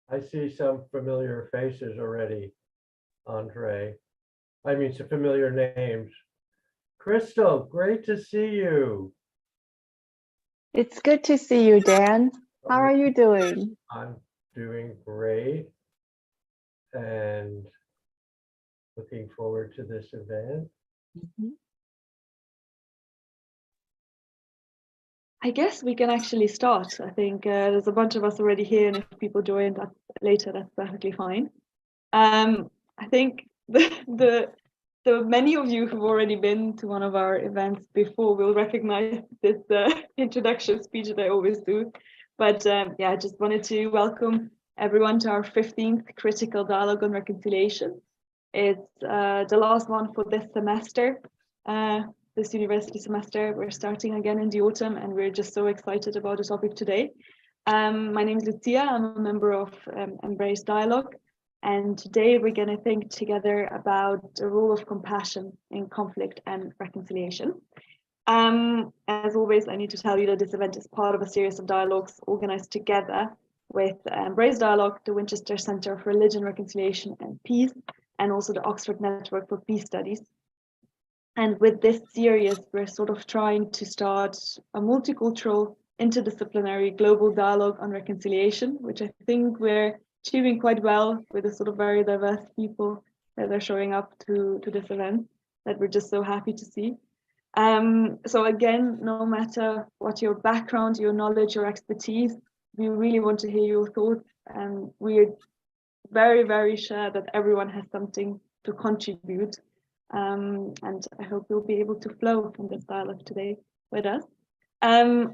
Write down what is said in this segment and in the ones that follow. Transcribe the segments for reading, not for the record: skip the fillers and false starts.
I see some familiar faces already, Andre. I mean, some familiar names. Crystal, great to see you. It's good to see you, Dan. How Um, are you doing? I'm doing great and looking forward to this event. Mhm. I guess we can actually start. I think there's a bunch of us already here, and if people join that later, that's perfectly fine. I think the many of you who've already been to one of our events before will recognize this introduction speech that I always do. But yeah, I just wanted to welcome everyone to our 15th Critical Dialogue on Reconciliation. It's the last one for this semester. This university semester. We're starting again in the autumn, and we're just so excited about the topic today. My name is Lucia. I'm a member of Embrace Dialogue, and today we're going to think together about the role of compassion in conflict and reconciliation. As always, I need to tell you that this event is part of a series of dialogues organized together with Embrace Dialogue, the Winchester Center for Religion, Reconciliation and Peace, and also the Oxford Network for Peace Studies. And with this series, we're sort of trying to start a multicultural, interdisciplinary global dialogue on reconciliation, which I think we're achieving quite well with the sort of very diverse people that are showing up to this event that we're just so happy to see. So again, no matter what your background, your knowledge, your expertise, we really want to hear your thoughts, and we're very, very sure that everyone has something to contribute. And I hope you'll be able to flow from this dialogue today with us.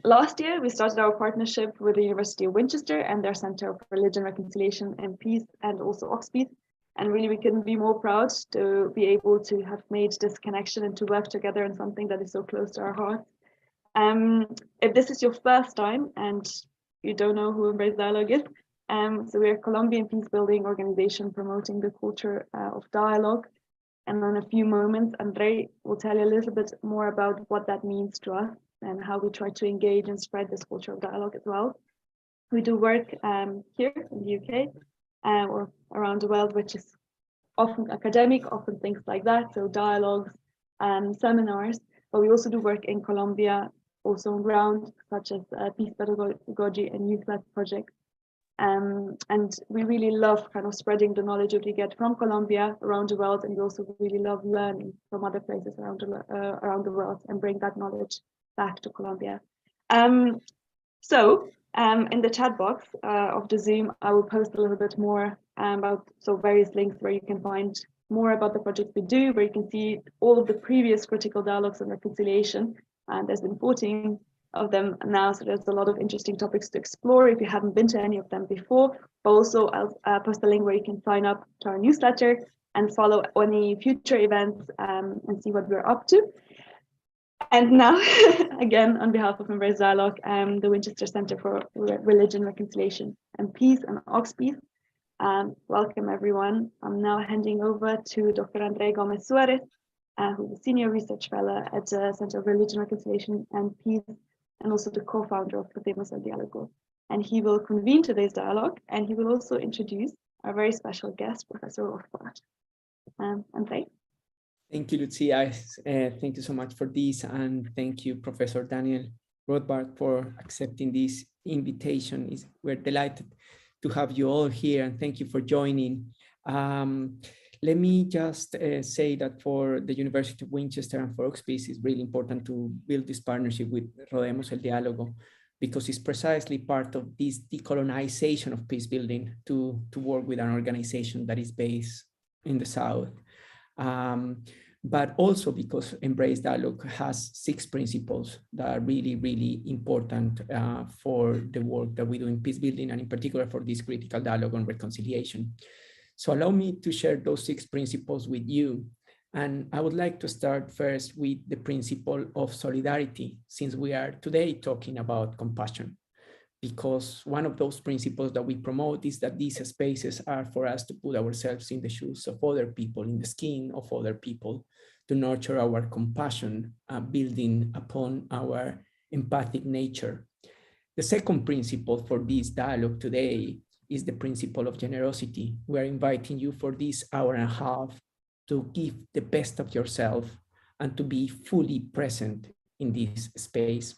Last year, we started our partnership with the University of Winchester and their Center for Religion, Reconciliation and Peace, and also Oxpeace. And really, we couldn't be more proud to be able to have made this connection and to work together on something that is so close to our hearts. If this is your first time and you don't know who Embrace Dialogue is, so we're a Colombian peace building organization promoting the culture of dialogue. And in a few moments, Andre will tell you a little bit more about what that means to us and how we try to engage and spread this culture of dialogue as well. We do work here in the UK or around the world, which is often academic, often things like that, so dialogues, seminars, but we also do work in Colombia, also on ground, such as peace pedagogy and youth-led projects. And we really love kind of spreading the knowledge that we get from Colombia around the world, and we also really love learning from other places around the world and bring that knowledge back to Colombia. So in the chat box of the Zoom, I will post a little bit more about various links where you can find more about the projects we do, where you can see all of the previous critical dialogues on reconciliation. And there's been 14 of them now, so there's a lot of interesting topics to explore if you haven't been to any of them before. But also I'll post a link where you can sign up to our newsletter and follow any future events and see what we're up to. And now, again, on behalf of Embrace Dialogue, the Winchester Center for Religion, Reconciliation and Peace and Oxpeace, welcome everyone. I'm now handing over to Dr. Andre Gomez Suarez, who's a senior research fellow at the Center of Religion, Reconciliation and Peace, and also the co-founder of Podemos el Diálogo. And he will convene today's dialogue, and he will also introduce our very special guest, Professor Rothbard. Andre. Thank you, Lucia. Thank you so much for this, and thank you, Professor Daniel Rothbard, for accepting this invitation. We're delighted to have you all here, and thank you for joining. Let me just say that for the University of Winchester and for Oxpeace, it's really important to build this partnership with Rodemos el Diálogo, because it's precisely part of this decolonization of peace building to work with an organization that is based in the South. But also because Embrace Dialogue has 6 principles that are really, really important for the work that we do in peace building, and in particular for this critical dialogue on reconciliation. So allow me to share those 6 principles with you. And I would like to start first with the principle of solidarity, since we are today talking about compassion. Because one of those principles that we promote is that these spaces are for us to put ourselves in the shoes of other people, in the skin of other people, to nurture our compassion, building upon our empathic nature. The second principle for this dialogue today is the principle of generosity. We are inviting you for this hour and a half to give the best of yourself and to be fully present in this space.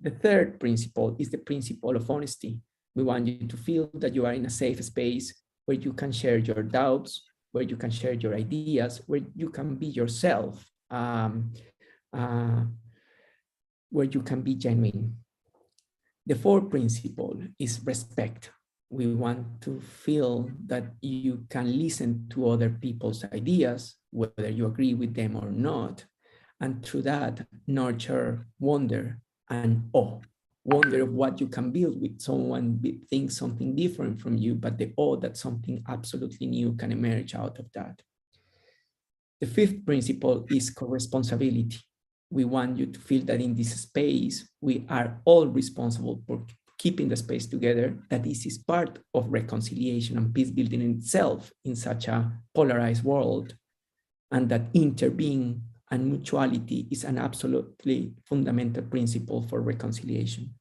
The third principle is the principle of honesty. We want you to feel that you are in a safe space where you can share your doubts, where you can share your ideas, where you can be yourself, where you can be genuine. The fourth principle is respect. We want to feel that you can listen to other people's ideas, whether you agree with them or not, and through that nurture wonder and awe. Wonder of what you can build with someone thinks something different from you, but the awe that something absolutely new can emerge out of that. The fifth principle is co-responsibility. We want you to feel that in this space, we are all responsible for keeping the space together, that this is part of reconciliation and peace building in itself in such a polarized world, and that interbeing and mutuality is an absolutely fundamental principle for reconciliation.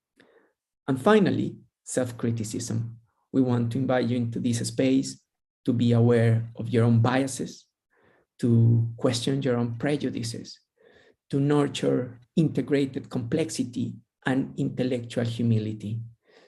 And finally, self-criticism. We want to invite you into this space to be aware of your own biases, to question your own prejudices, to nurture integrated complexity and intellectual humility.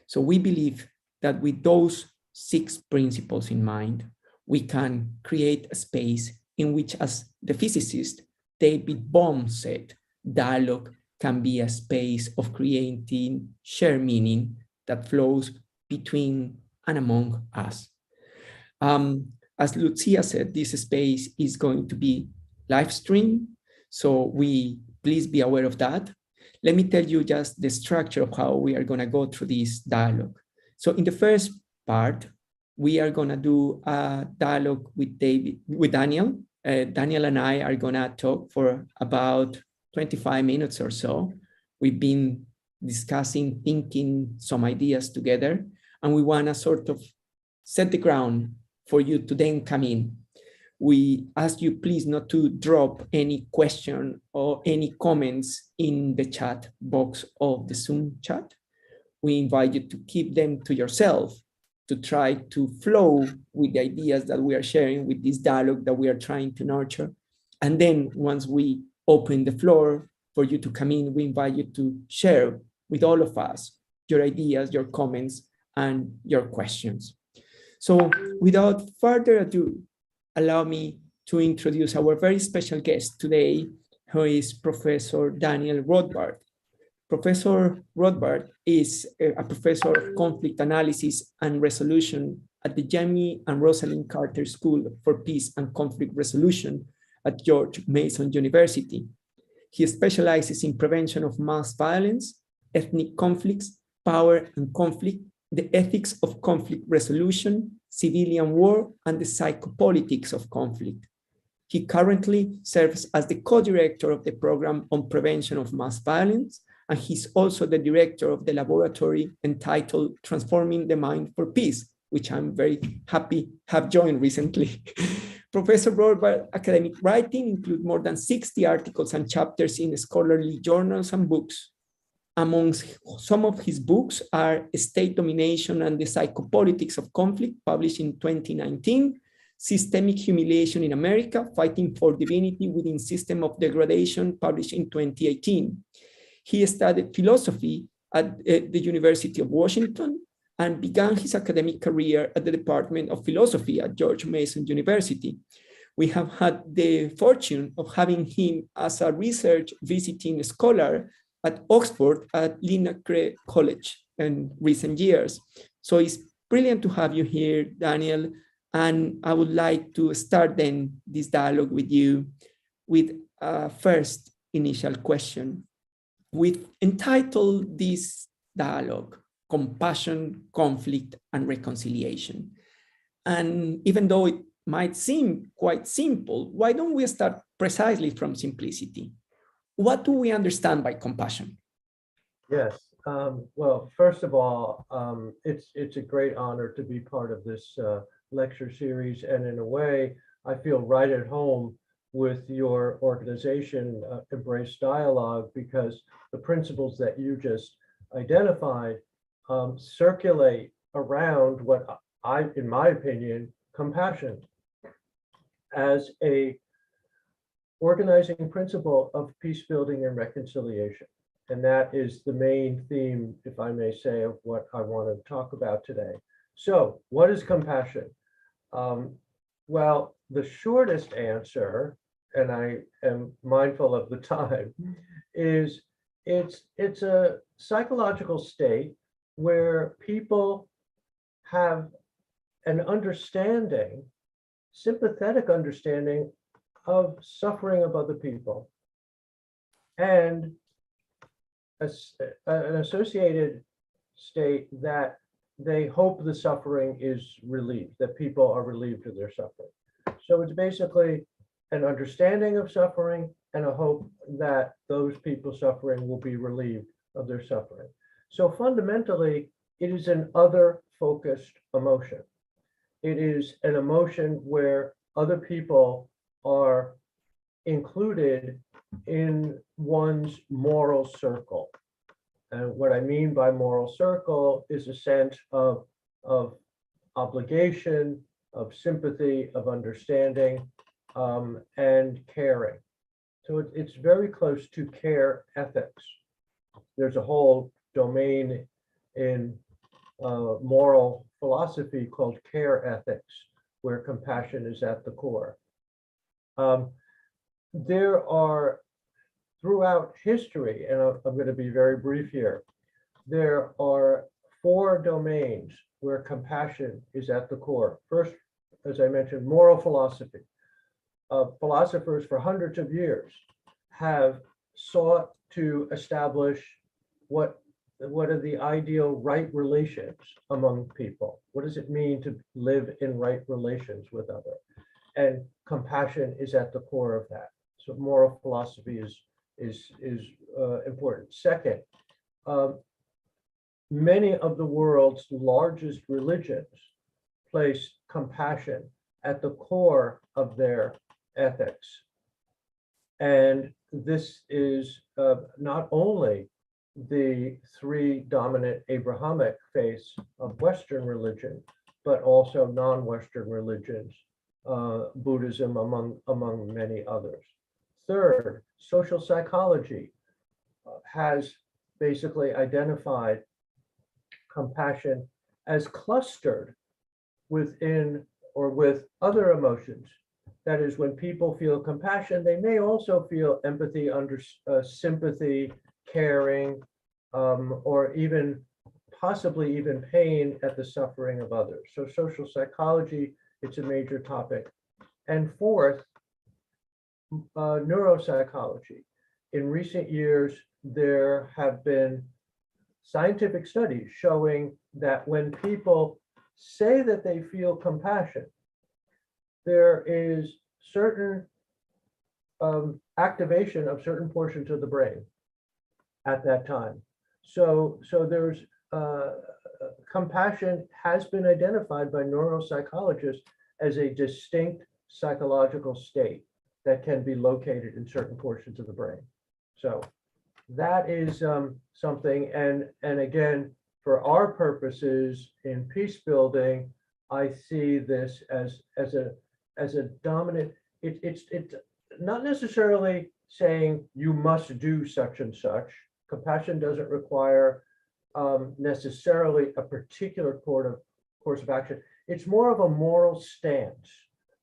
So we believe that with those 6 principles in mind, we can create a space in which, as the physicist David Bohm said, dialogue can be a space of creating shared meaning that flows between and among us. As Lucia said, this space is going to be live streamed, so please be aware of that. Let me tell you just the structure of how we are going to go through this dialogue. So in the first part, we are going to do a dialogue with Daniel. Daniel and I are going to talk for about 25 minutes or so. We've been discussing, thinking some ideas together, and we want to sort of set the ground for you to then come in. We ask you please not to drop any question or any comments in the chat box of the Zoom chat. We invite you to keep them to yourself, to try to flow with the ideas that we are sharing, with this dialogue that we are trying to nurture. And then once we open the floor for you to come in, we invite you to share with all of us your ideas, your comments, and your questions. So without further ado, allow me to introduce our very special guest today, who is Professor Daniel Rothbard. Professor Rothbard is a professor of conflict analysis and resolution at the Jamie and Rosalind Carter School for Peace and Conflict Resolution at George Mason University. He specializes in prevention of mass violence, ethnic conflicts, power and conflict, the ethics of conflict resolution, civilian war, and the psychopolitics of conflict. He currently serves as the co-director of the program on prevention of mass violence, and he's also the director of the laboratory entitled Transforming the Mind for Peace, which I'm very happy have joined recently. Professor Rothbard's academic writing includes more than 60 articles and chapters in scholarly journals and books. Amongst some of his books are State Domination and the Psychopolitics of Conflict, published in 2019, Systemic Humiliation in America, Fighting for Divinity Within System of Degradation, published in 2018. He studied philosophy at the University of Washington and began his academic career at the Department of Philosophy at George Mason University. We have had the fortune of having him as a research visiting scholar at Oxford at Linacre College in recent years. So it's brilliant to have you here, Daniel. And I would like to start then this dialogue with you with a first initial question. We've entitled this dialogue, Compassion, Conflict, and Reconciliation. And even though it might seem quite simple, why don't we start precisely from simplicity? What do we understand by compassion? Yes. Well, first of all, it's a great honor to be part of this lecture series. And in a way, I feel right at home with your organization, Embrace Dialogue, because the principles that you just identified circulate around what in my opinion, compassion as a organizing principle of peace building and reconciliation. And that is the main theme, if I may say, of what I want to talk about today. So what is compassion? Well, the shortest answer, and I am mindful of the time, is it's a psychological state where people have an understanding, sympathetic understanding of suffering of other people, and an associated state that they hope the suffering is relieved, that people are relieved of their suffering. So it's basically an understanding of suffering and a hope that those people suffering will be relieved of their suffering. So fundamentally, it is an other-focused emotion. It is an emotion where other people are included in one's moral circle. And what I mean by moral circle is a sense of obligation, of sympathy, of understanding, and caring. So it's very close to care ethics. There's a whole domain in moral philosophy called care ethics, where compassion is at the core. There are, throughout history, and I'm going to be very brief here, there are 4 domains where compassion is at the core. First, as I mentioned, moral philosophy. Philosophers for hundreds of years have sought to establish what are the ideal right relations among people. What does it mean to live in right relations with others? And compassion is at the core of that. So moral philosophy is important. Second, many of the world's largest religions place compassion at the core of their ethics. And this is not only the 3 dominant Abrahamic faiths of Western religion, but also non-Western religions, Buddhism among many others. Third, social psychology has basically identified compassion as clustered within or with other emotions. That is, when people feel compassion, they may also feel empathy, sympathy, caring, or even possibly even pain at the suffering of others. So social psychology, it's a major topic. And fourth, neuropsychology. In recent years, there have been scientific studies showing that when people say that they feel compassion, there is certain activation of certain portions of the brain at that time. So there's compassion has been identified by neuropsychologists as a distinct psychological state that can be located in certain portions of the brain. So that is something, and again, for our purposes in peace building, I see this as a dominant. It's not necessarily saying you must do such and such. Compassion doesn't require necessarily a particular course of action. It's more of a moral stance.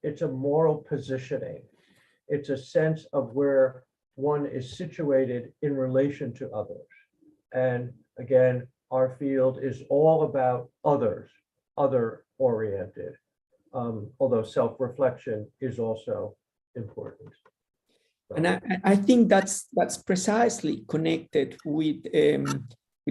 It's a moral positioning. It's a sense of where one is situated in relation to others. And again, our field is all about others, other-oriented, although self-reflection is also important. And I think that's precisely connected with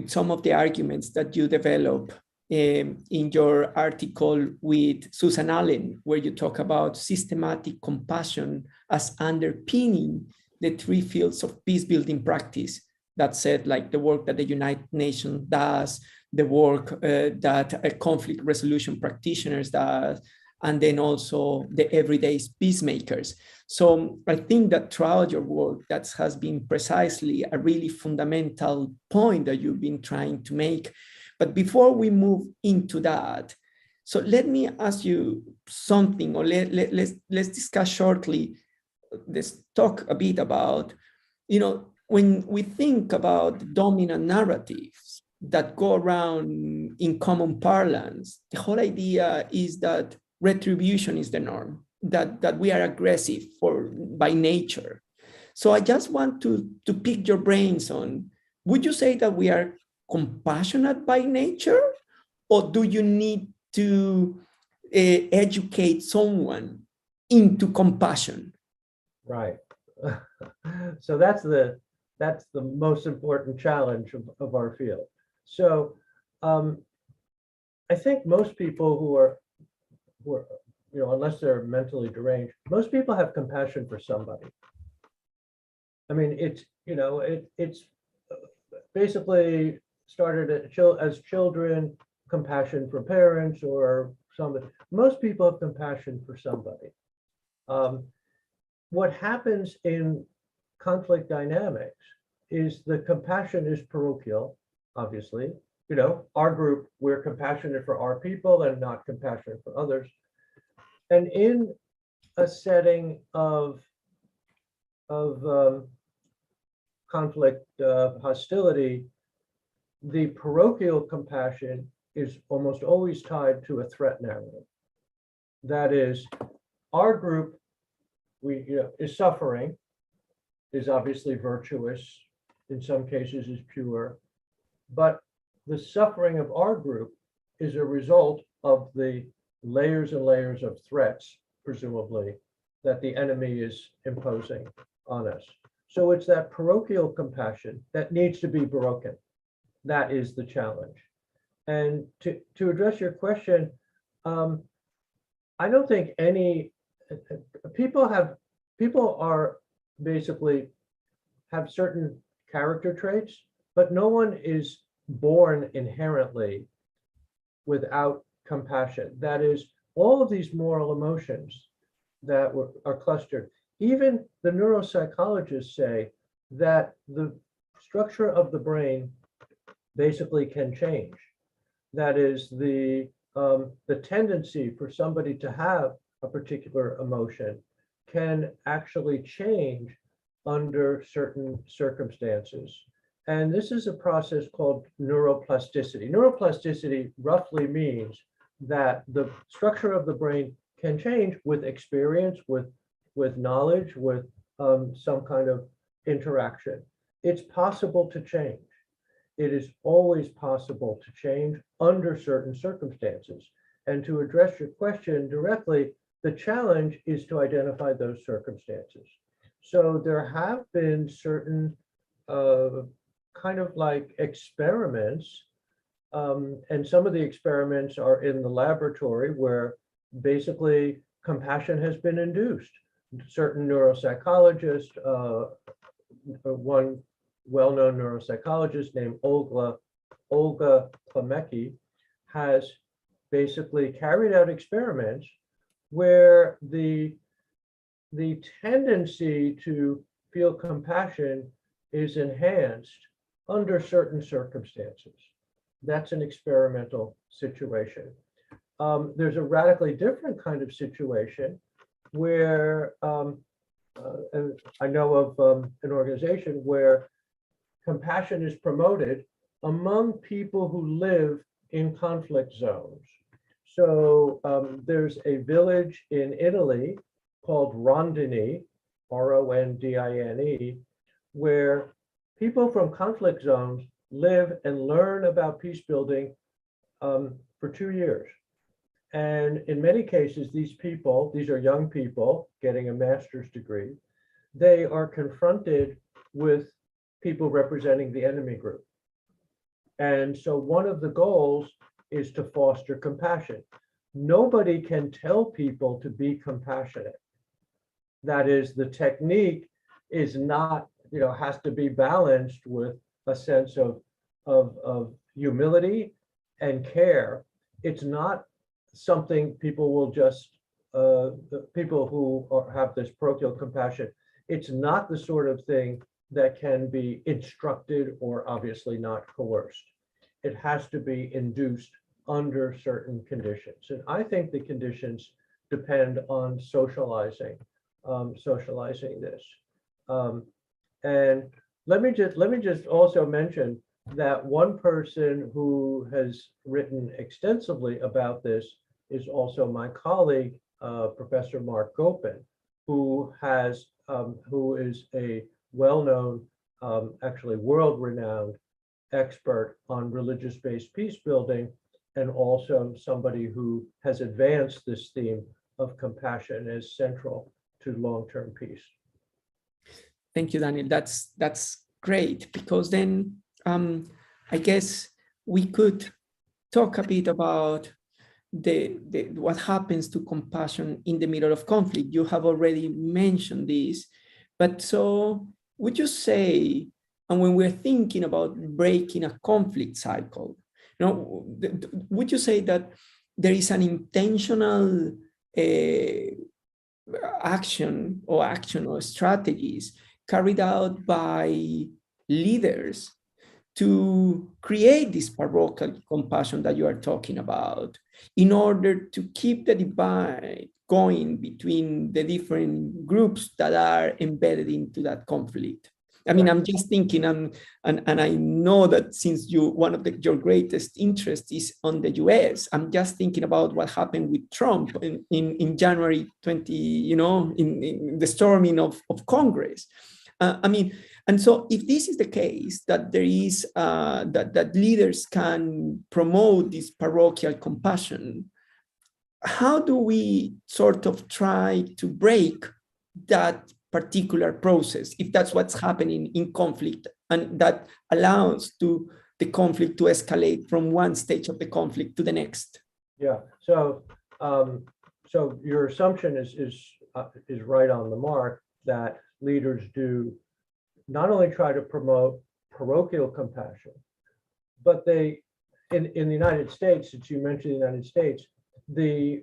some of the arguments that you develop in your article with Susan Allen, where you talk about systematic compassion as underpinning the 3 fields of peace building practice. That said, like the work that the United Nations does, the work that conflict resolution practitioners does, and then also the everyday peacemakers. So I think that throughout your work, that has been precisely a really fundamental point that you've been trying to make, But before we move into that, so let me ask you something, or let's discuss shortly, let's talk a bit about, when we think about dominant narratives that go around in common parlance, the whole idea is that retribution is the norm, that we are aggressive by nature. So I just want to pick your brains on, would you say that we are compassionate by nature, or do you need to educate someone into compassion? Right. So that's the most important challenge of our field. So I think most people who are, unless they're mentally deranged, most people have compassion for somebody. I mean, it's basically started as children, compassion for parents or somebody. Most people have compassion for somebody. What happens in conflict dynamics is the compassion is parochial, obviously. Our group, we're compassionate for our people and not compassionate for others. And in a setting of conflict, hostility, the parochial compassion is almost always tied to a threat narrative. That is, our group is suffering, is obviously virtuous, in some cases is pure, but the suffering of our group is a result of the layers and layers of threats, presumably, that the enemy is imposing on us. So it's that parochial compassion that needs to be broken. That is the challenge. And to address your question, I don't think people are basically have certain character traits, but no one is born inherently without compassion. That is, all of these moral emotions that are clustered. Even the neuropsychologists say that the structure of the brain basically can change. That is, the tendency for somebody to have a particular emotion can actually change under certain circumstances. And this is a process called neuroplasticity. Neuroplasticity roughly means that the structure of the brain can change with experience, with knowledge, with some kind of interaction. It's possible to change. It is always possible to change under certain circumstances. And to address your question directly, the challenge is to identify those circumstances. So there have been certain kind of like experiments, and some of the experiments are in the laboratory where basically compassion has been induced. Certain neuropsychologists, one well-known neuropsychologist named Olga Klimecki, has basically carried out experiments where the tendency to feel compassion is enhanced under certain circumstances. That's an experimental situation. There's a radically different kind of situation where and I know of an organization where compassion is promoted among people who live in conflict zones. So there's a village in Italy called Rondine, Rondine, where people from conflict zones live and learn about peace building for 2 years. And in many cases, these are young people getting a master's degree, they are confronted with people representing the enemy group. And so one of the goals is to foster compassion. Nobody can tell people to be compassionate. That is, the technique is not, has to be balanced with a sense of humility and care. It's not something people will just, the people who have this parochial compassion, it's not the sort of thing that can be instructed or obviously not coerced. it has to be induced under certain conditions. And I think the conditions depend on socializing this. And let me just also mention that one person who has written extensively about this is also my colleague, Professor Mark Gopin, who is a well-known, actually world-renowned expert on religious-based peace building, and also somebody who has advanced this theme of compassion as central to long-term peace. Thank you, Daniel. That's great, because then I guess we could talk a bit about what happens to compassion in the middle of conflict. You have already mentioned this, but so would you say, and when we're thinking about breaking a conflict cycle, would you say that there is an intentional action or strategies carried out by leaders to create this parochial compassion that you are talking about, in order to keep the divide going between the different groups that are embedded into that conflict? I mean, I'm just thinking, and I know that since one of your greatest interests is on the US, I'm just thinking about what happened with Trump in January 20, in the storming of Congress. I mean, and so if this is the case, that there is, that leaders can promote this parochial compassion, how do we sort of try to break that particular process, if that's what's happening in conflict, and that allows the conflict to escalate from one stage of the conflict to the next? Yeah, so your assumption is right on the mark, that leaders do not only try to promote parochial compassion, but they, in the United States, since you mentioned the United States, the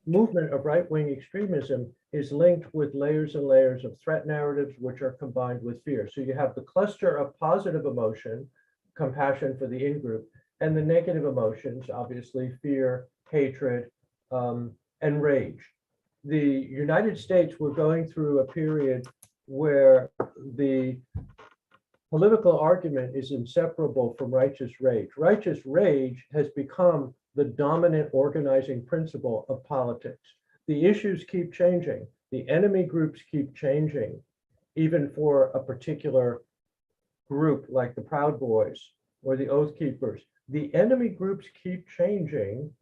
movement of right-wing extremism is linked with layers and layers of threat narratives, which are combined with fear. So you have the cluster of positive emotion, compassion for the in-group, and the negative emotions, obviously fear, hatred, and rage. The United States, we're going through a period where the political argument is inseparable from righteous rage. Righteous rage has become the dominant organizing principle of politics. The issues keep changing. The enemy groups keep changing, even for a particular group like the Proud Boys or the Oath Keepers. The enemy groups keep changing,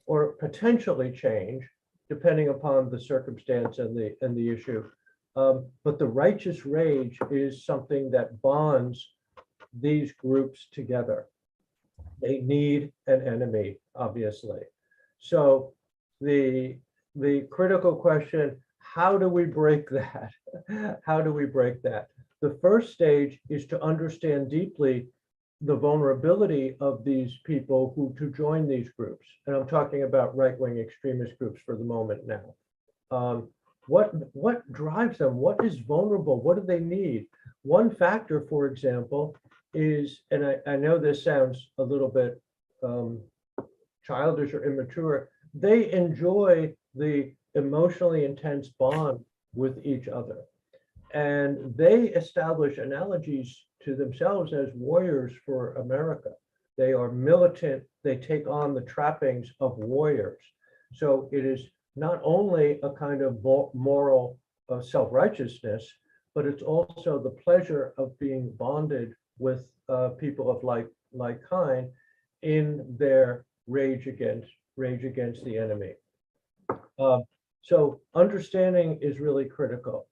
or potentially change, depending upon the circumstance and the issue. But the righteous rage is something that bonds these groups together. They need an enemy, obviously. So the critical question, how do we break that? How do we break that? The first stage is to understand deeply the vulnerability of these people who to join these groups. And I'm talking about right-wing extremist groups for the moment now. What drives them? What is vulnerable? What do they need? One factor, for example, is, and I know this sounds a little bit childish or immature, they enjoy the emotionally intense bond with each other. And they establish analogies to themselves as warriors for America. They are militant, they take on the trappings of warriors. So it is not only a kind of moral self-righteousness, but it's also the pleasure of being bonded with people of like kind in their rage against the enemy. So understanding is really critical.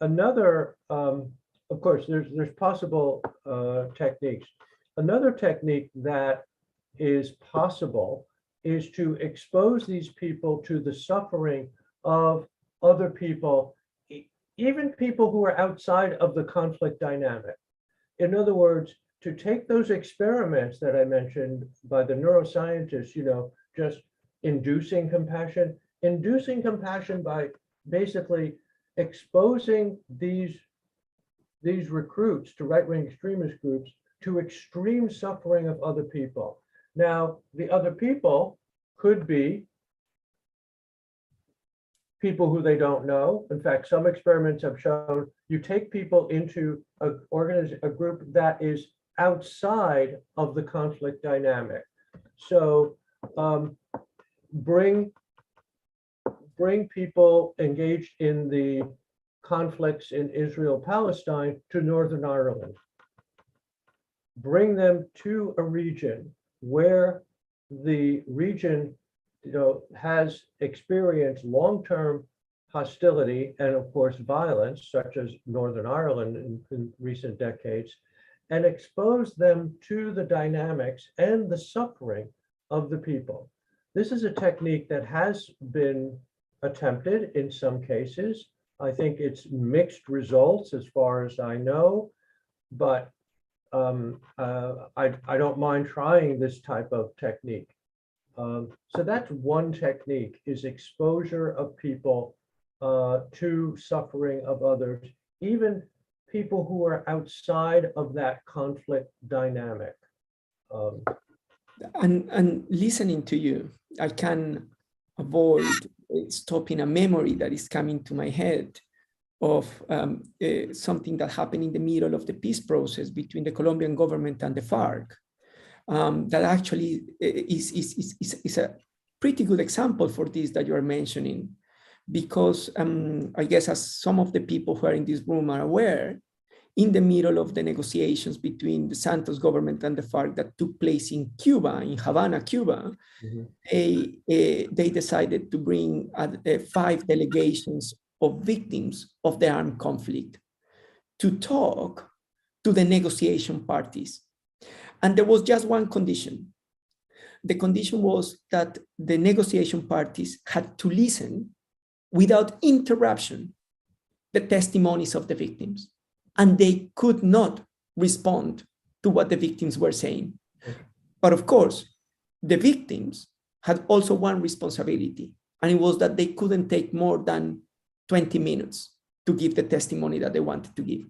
Another, of course, there's possible techniques. Another technique that is possible is to expose these people to the suffering of other people, even people who are outside of the conflict dynamic. In other words, to take those experiments that I mentioned by the neuroscientists, just inducing compassion by basically exposing these recruits to right-wing extremist groups to extreme suffering of other people. Now, the other people could be people who they don't know. In fact, some experiments have shown you take people into a group that is outside of the conflict dynamic. So bring people engaged in the conflicts in Israel-Palestine to Northern Ireland. Bring them to a region where the region, has experienced long-term hostility and of course violence, such as Northern Ireland in recent decades, and expose them to the dynamics and the suffering of the people. This is a technique that has been attempted in some cases. I think it's mixed results as far as I know, but I don't mind trying this type of technique. So that's one technique, is exposure of people to suffering of others, even people who are outside of that conflict dynamic. And listening to you, I can avoid stopping a memory that is coming to my head of something that happened in the middle of the peace process between the Colombian government and the FARC. That actually is a pretty good example for this that you are mentioning, because I guess as some of the people who are in this room are aware, in the middle of the negotiations between the Santos government and the FARC that took place in Cuba, in Havana, Cuba, they decided to bring 5 delegations of victims of the armed conflict to talk to the negotiation parties. And there was just one condition. The condition was that the negotiation parties had to listen without interruption the testimonies of the victims, and they could not respond to what the victims were saying. But of course, the victims had also one responsibility, and it was that they couldn't take more than 20 minutes to give the testimony that they wanted to give.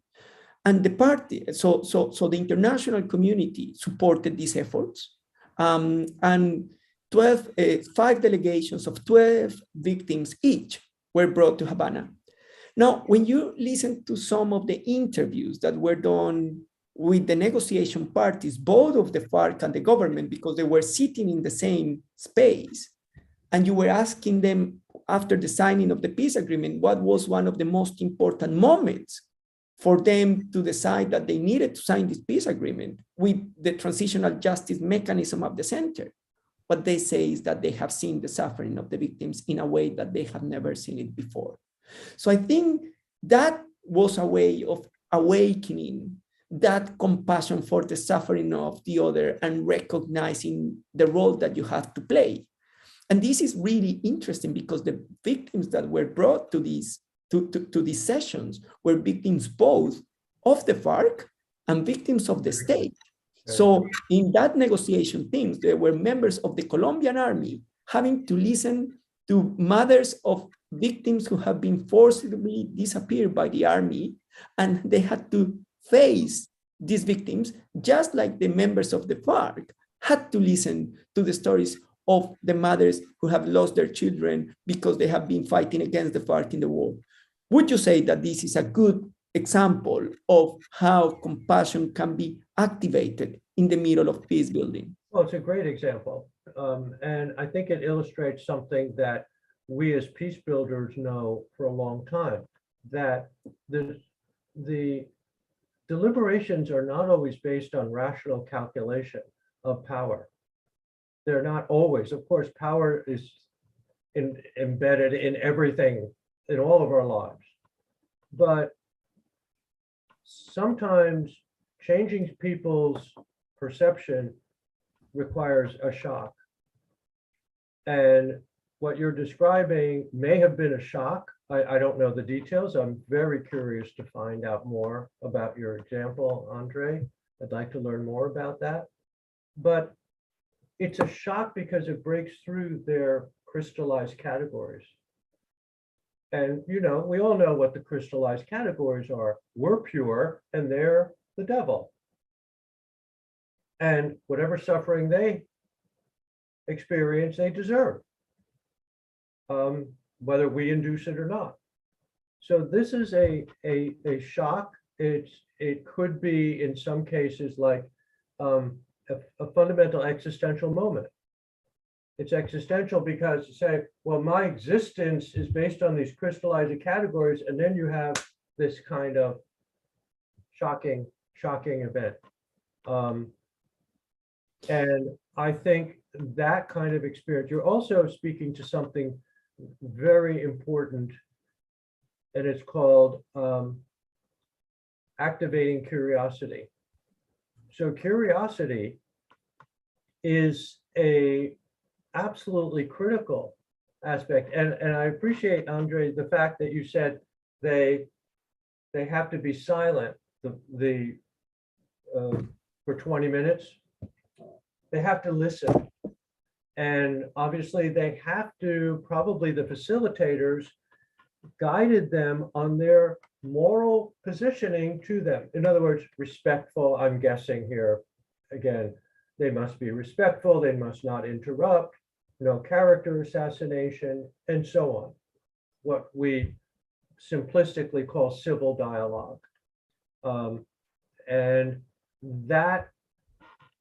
And the party, so the international community supported these efforts, and 5 delegations of 12 victims each were brought to Havana. Now, when you listen to some of the interviews that were done with the negotiation parties, both of the FARC and the government, because they were sitting in the same space, and you were asking them after the signing of the peace agreement, what was one of the most important moments for them to decide that they needed to sign this peace agreement with the transitional justice mechanism of the center. What they say is that they have seen the suffering of the victims in a way that they have never seen it before. So I think that was a way of awakening that compassion for the suffering of the other and recognizing the role that you have to play. And this is really interesting because the victims that were brought to these sessions were victims both of the FARC and victims of the state. So in that negotiation teams, there were members of the Colombian army having to listen to mothers of victims who have been forcibly disappeared by the army, and they had to face these victims, just like the members of the FARC had to listen to the stories of the mothers who have lost their children because they have been fighting against the FARC in the war. Would you say that this is a good example of how compassion can be activated in the middle of peace building? Well, it's a great example. And I think it illustrates something that we as peace builders know for a long time, that the deliberations are not always based on rational calculation of power. They're not always. Of course, power is embedded in everything, in all of our lives. But sometimes changing people's perception requires a shock. And what you're describing may have been a shock. I don't know the details. I'm very curious to find out more about your example, Andre. I'd like to learn more about that. But it's a shock because it breaks through their crystallized categories. And, we all know what the crystallized categories are. We're pure and they're the devil. and whatever suffering they experience, they deserve, whether we induce it or not. So this is a shock. It could be in some cases like a fundamental existential moment. It's existential because you say, well, my existence is based on these crystallizing categories, and then you have this kind of shocking event. And I think that kind of experience, you're also speaking to something very important, and it's called activating curiosity. So curiosity is a absolutely critical aspect. And I appreciate, Andre, the fact that you said they have to be silent for 20 minutes. They have to listen. And obviously they have to, probably the facilitators guided them on their moral positioning to them. In other words, respectful, I'm guessing here, again, they must be respectful, they must not interrupt, no character assassination, and so on. What we simplistically call civil dialogue. And that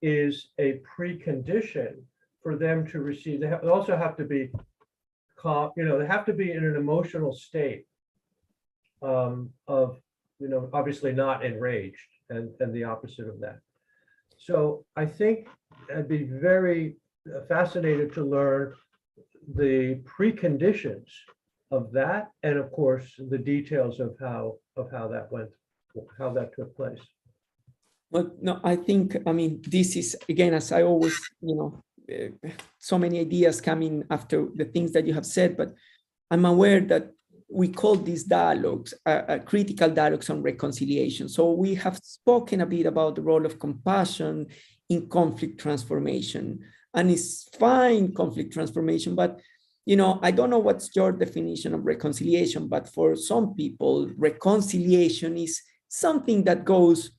is a precondition for them to receive. They also have to be calm, they have to be in an emotional state of, obviously not enraged, and the opposite of that. So I think I'd be very fascinated to learn the preconditions of that, and of course the details of how that took place. Well, no, I think, this is, again, as I always, so many ideas coming after the things that you have said, but I'm aware that we call these dialogues critical dialogues on reconciliation. So we have spoken a bit about the role of compassion in conflict transformation, and it's fine, conflict transformation, but I don't know what's your definition of reconciliation, but for some people, reconciliation is something that goes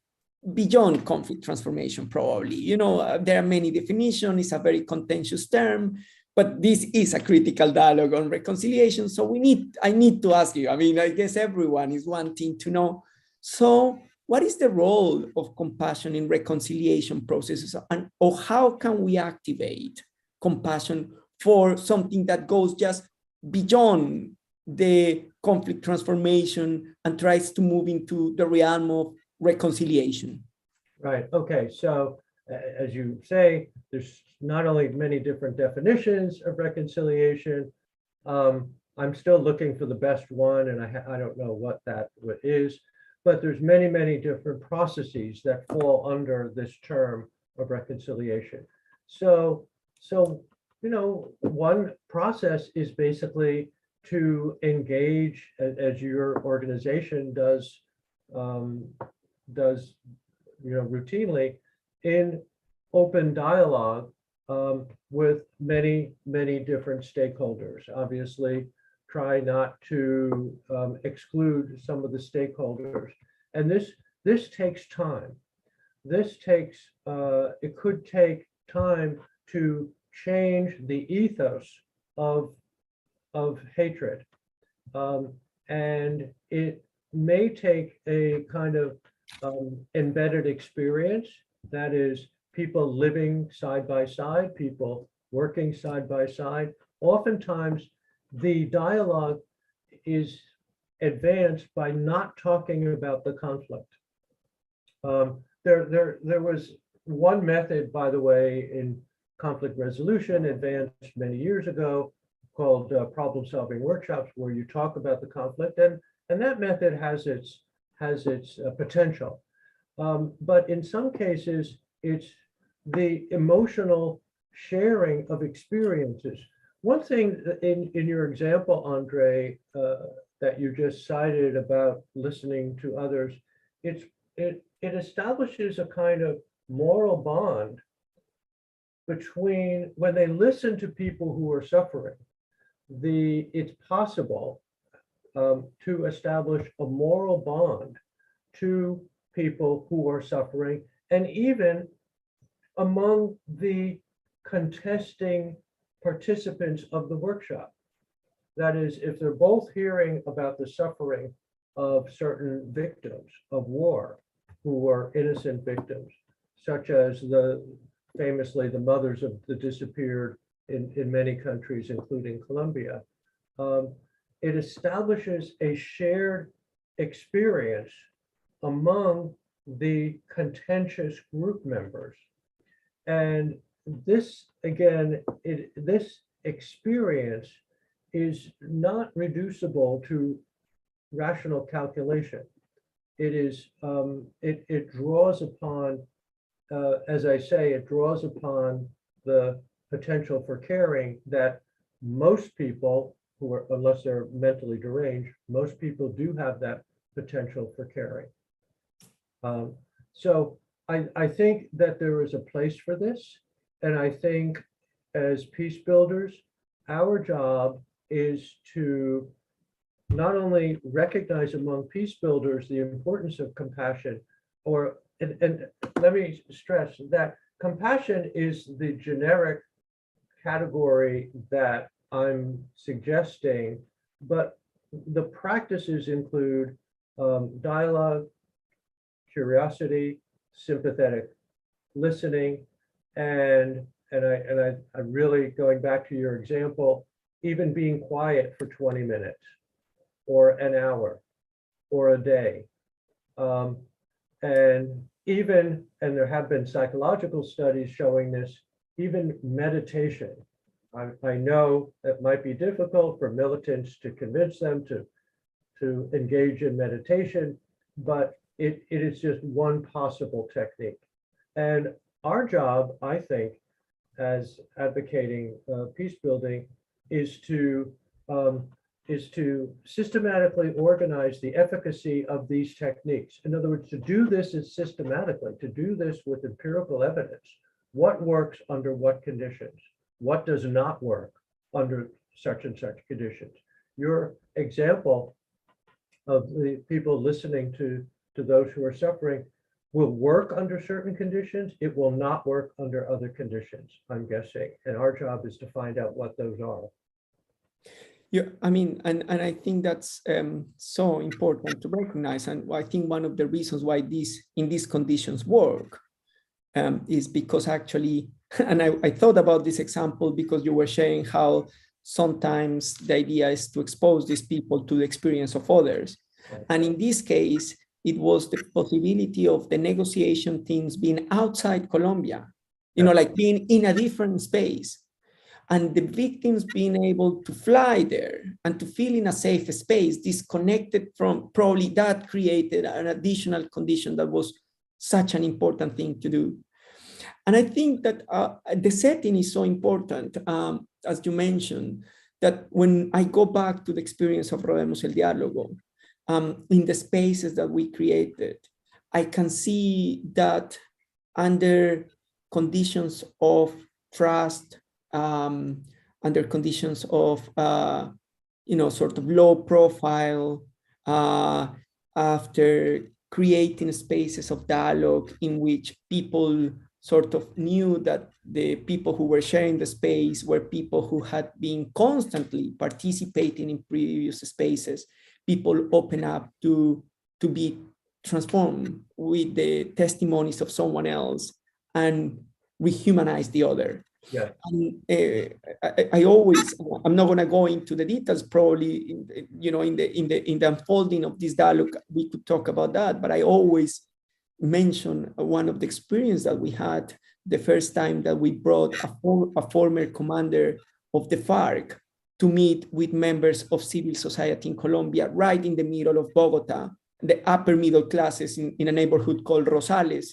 beyond conflict transformation, probably. There are many definitions, it's a very contentious term, but this is a critical dialogue on reconciliation. So I need to ask you, I guess everyone is wanting to know, so what is the role of compassion in reconciliation processes, or how can we activate compassion for something that goes just beyond the conflict transformation and tries to move into the realm of reconciliation? Right. Okay. So as you say, there's not only many different definitions of reconciliation. I'm still looking for the best one, and I don't know what is, but there's many, many different processes that fall under this term of reconciliation. So one process is basically to engage, as your organization does routinely, in open dialogue with many, many different stakeholders. Obviously, try not to exclude some of the stakeholders. And this takes time. It could take time to change the ethos of hatred. And it may take a kind of embedded experience, that is, people living side by side, people working side by side. Oftentimes, the dialogue is advanced by not talking about the conflict. There was one method, by the way, in conflict resolution advanced many years ago called problem-solving workshops, where you talk about the conflict, and that method has its potential. But in some cases, it's the emotional sharing of experiences. One thing in your example, Andre, that you just cited about listening to others, it establishes a kind of moral bond between, when they listen to people who are suffering, it's possible to establish a moral bond to people who are suffering, and even among the contesting participants of the workshop. That is, if they're both hearing about the suffering of certain victims of war who were innocent victims, such as famously the mothers of the disappeared in many countries, including Colombia, it establishes a shared experience among the contentious group members. And this, again, this experience is not reducible to rational calculation. It is, it draws upon, as I say, it draws upon the potential for caring that most people who are, unless they're mentally deranged, most people do have that potential for caring. So I think that there is a place for this. And I think as peace builders, our job is to not only recognize among peace builders the importance of compassion, and let me stress that compassion is the generic category that I'm suggesting, but the practices include dialogue, curiosity, sympathetic listening, and I really, going back to your example, even being quiet for 20 minutes or an hour or a day. And there have been psychological studies showing this, even meditation. I know it might be difficult for militants to convince them to engage in meditation, but it is just one possible technique. And our job, I think, as advocating peace building, is to systematically organize the efficacy of these techniques. In other words, to do this is systematically, to do this with empirical evidence. What works under what conditions? What does not work under such and such conditions? Your example of the people listening to those who are suffering will work under certain conditions. It will not work under other conditions, I'm guessing. And our job is to find out what those are. Yeah, I mean, and I think that's so important to recognize. And I think one of the reasons why in these conditions work is because actually, and I thought about this example because you were sharing how sometimes the idea is to expose these people to the experience of others. And in this case, it was the possibility of the negotiation teams being outside Colombia, you know, like being in a different space. And the victims being able to fly there and to feel in a safe space, disconnected from, probably that created an additional condition that was such an important thing to do. And I think that the setting is so important, as you mentioned, that when I go back to the experience of Rodemos el Diálogo, in the spaces that we created, I can see that under conditions of trust, under conditions of, sort of low profile, after creating spaces of dialogue in which people sort of knew that the people who were sharing the space were people who had been constantly participating in previous spaces, people open up to be transformed with the testimonies of someone else and rehumanize the other. Yeah. And I always, I'm not going to go into the details, probably, in the unfolding of this dialogue, we could talk about that, but I always mention one of the experience that we had the first time that we brought a former commander of the FARC to meet with members of civil society in Colombia, right in the middle of Bogota, the upper middle classes in a neighborhood called Rosales.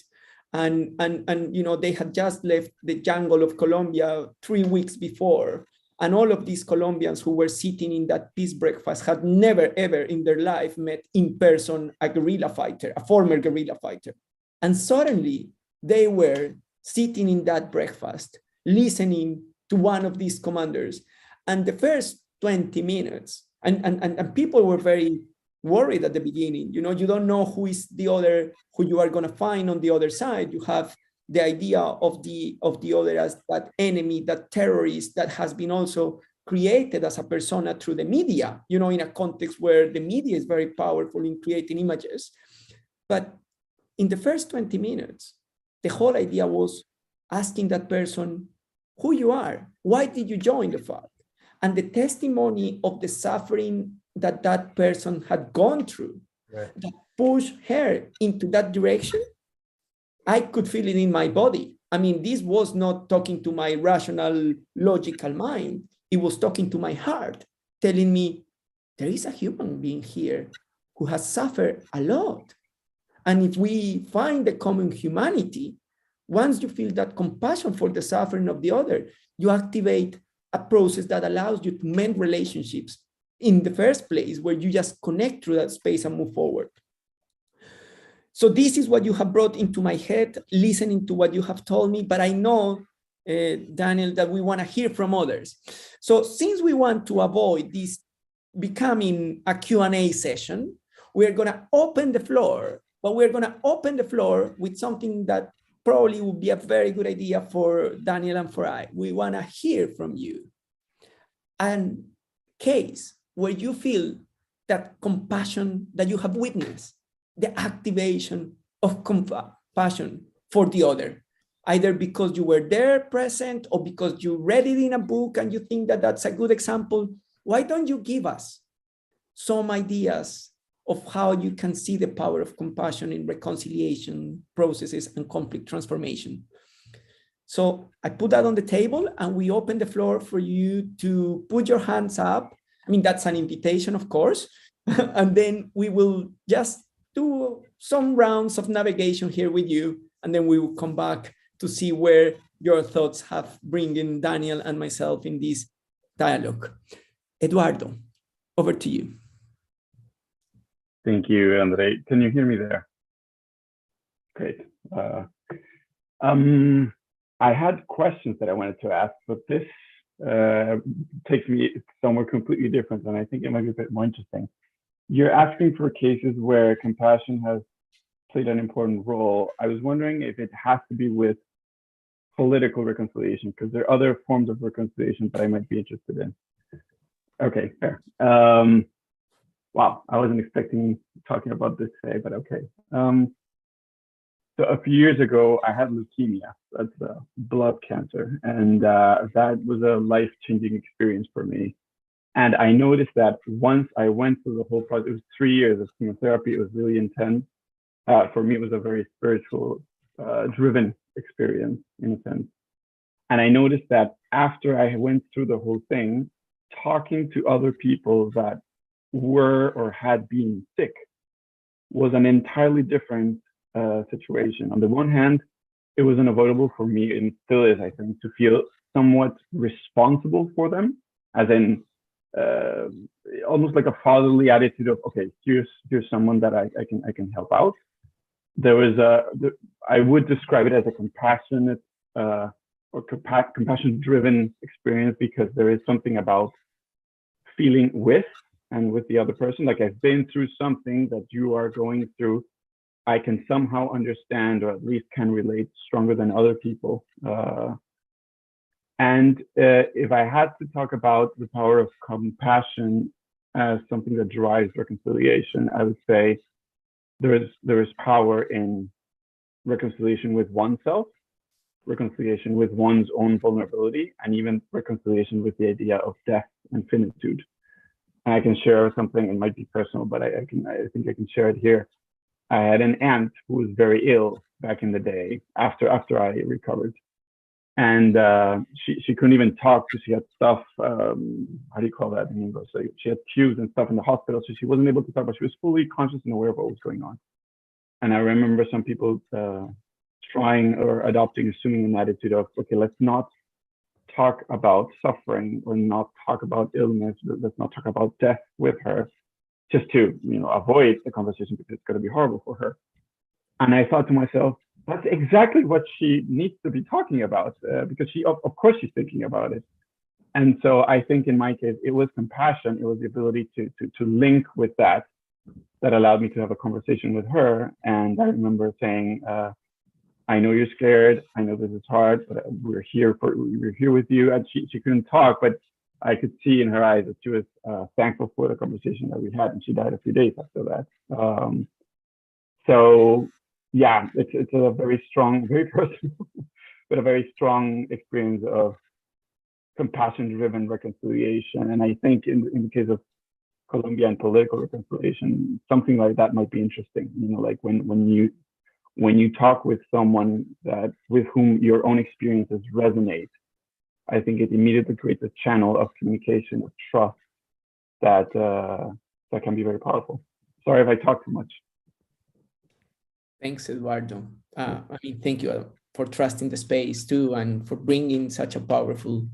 And they had just left the jungle of Colombia 3 weeks before. And all of these Colombians who were sitting in that peace breakfast had never, ever in their life met in person a guerrilla fighter, a former guerrilla fighter. And suddenly they were sitting in that breakfast, listening to one of these commanders. And the first 20 minutes, and people were very worried at the beginning. You don't know who is the other, who you are going to find on the other side. You have the idea of the other as that enemy, that terrorist that has been also created as a persona through the media, you know, in a context where the media is very powerful in creating images. But in the first 20 minutes, the whole idea was asking that person who you are, why did you join the FARC? And the testimony of the suffering that that person had gone through, Right. that pushed her into that direction, I could feel it in my body. I mean, this was not talking to my rational, logical mind. It was talking to my heart, telling me there is a human being here who has suffered a lot. And if we find the common humanity, once you feel that compassion for the suffering of the other, you activate a process that allows you to mend relationships in the first place, where you just connect through that space and move forward. So this is what you have brought into my head, listening to what you have told me, but I know, Daniel, that we want to hear from others. So since we want to avoid this becoming a Q&A session, we're going to open the floor, but we're going to open the floor with something that probably would be a very good idea for Daniel and for I. We want to hear from you. And case where you feel that compassion that you have witnessed, the activation of compassion for the other, either because you were there present or because you read it in a book and you think that that's a good example. Why don't you give us some ideas of how you can see the power of compassion in reconciliation processes and conflict transformation? So I put that on the table and we open the floor for you to put your hands up. I mean, that's an invitation, of course. And then we will just do some rounds of navigation here with you. And then we will come back to see where your thoughts have bringing Daniel and myself in this dialogue. Eduardo, over to you. Thank you, Andre. Can you hear me there? Great. I had questions that I wanted to ask, but this takes me somewhere completely different, and I think it might be a bit more interesting. You're asking for cases where compassion has played an important role. I was wondering if it has to be with political reconciliation, because there are other forms of reconciliation that I might be interested in. Okay, fair. Wow, I wasn't expecting talking about this today, but okay. So a few years ago, I had leukemia. That's blood cancer. And that was a life-changing experience for me. And I noticed that once I went through the whole process, it was 3 years of chemotherapy. It was really intense. For me, it was a very spiritual, driven experience in a sense. And I noticed that after I went through the whole thing, talking to other people that were or had been sick was an entirely different situation. On the one hand, it was unavoidable for me, and still is, I think, to feel somewhat responsible for them, as in almost like a fatherly attitude of, okay, here's someone that I can help out. There was I would describe it as a compassionate or compassion-driven experience, because there is something about feeling with and with the other person. Like, I've been through something that you are going through. I can somehow understand, or at least can relate stronger than other people. And if I had to talk about the power of compassion as something that drives reconciliation, I would say there is power in reconciliation with oneself, reconciliation with one's own vulnerability, and even reconciliation with the idea of death and finitude. And I can share something, it might be personal, but I think I can share it here. I had an aunt who was very ill back in the day after I recovered. And she couldn't even talk because she had stuff, how do you call that in English? So she had tubes and stuff in the hospital, so she wasn't able to talk, but she was fully conscious and aware of what was going on. And I remember some people trying or assuming an attitude of, okay, let's not talk about suffering or not talk about illness, let's not talk about death with her, just to avoid the conversation because it's going to be horrible for her. And I thought to myself, that's exactly what she needs to be talking about, because she, of course, she's thinking about it. And so I think in my case, it was compassion. It was the ability to link with that allowed me to have a conversation with her. And I remember saying, I know you're scared. I know this is hard, but we're here with you. And she couldn't talk, but I could see in her eyes that she was thankful for the conversation that we had, and she died a few days after that. So yeah, it's a very strong, very personal, but a very strong experience of compassion-driven reconciliation. And I think in the case of Colombia and political reconciliation, something like that might be interesting. You know, like when you talk with someone with whom your own experiences resonate, I think it immediately creates a channel of communication, of trust that can be very powerful. Sorry if I talk too much. Thanks, Eduardo. I mean, thank you for trusting the space too, and for bringing such a powerful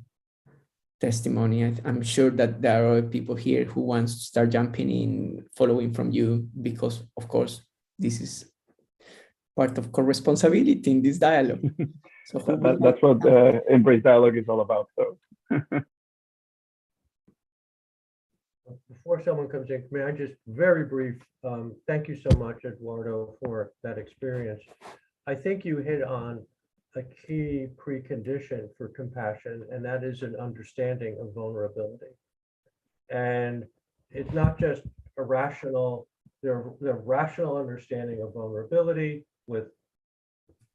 testimony. I'm sure that there are other people here who wants to start jumping in, following from you, because of course, this is part of co-responsibility in this dialogue. So that's what Embrace Dialogue is all about. So. Before someone comes in, may I just very brief, thank you so much, Eduardo, for that experience. I think you hit on a key precondition for compassion, and that is an understanding of vulnerability. And it's not just a rational, the rational understanding of vulnerability with,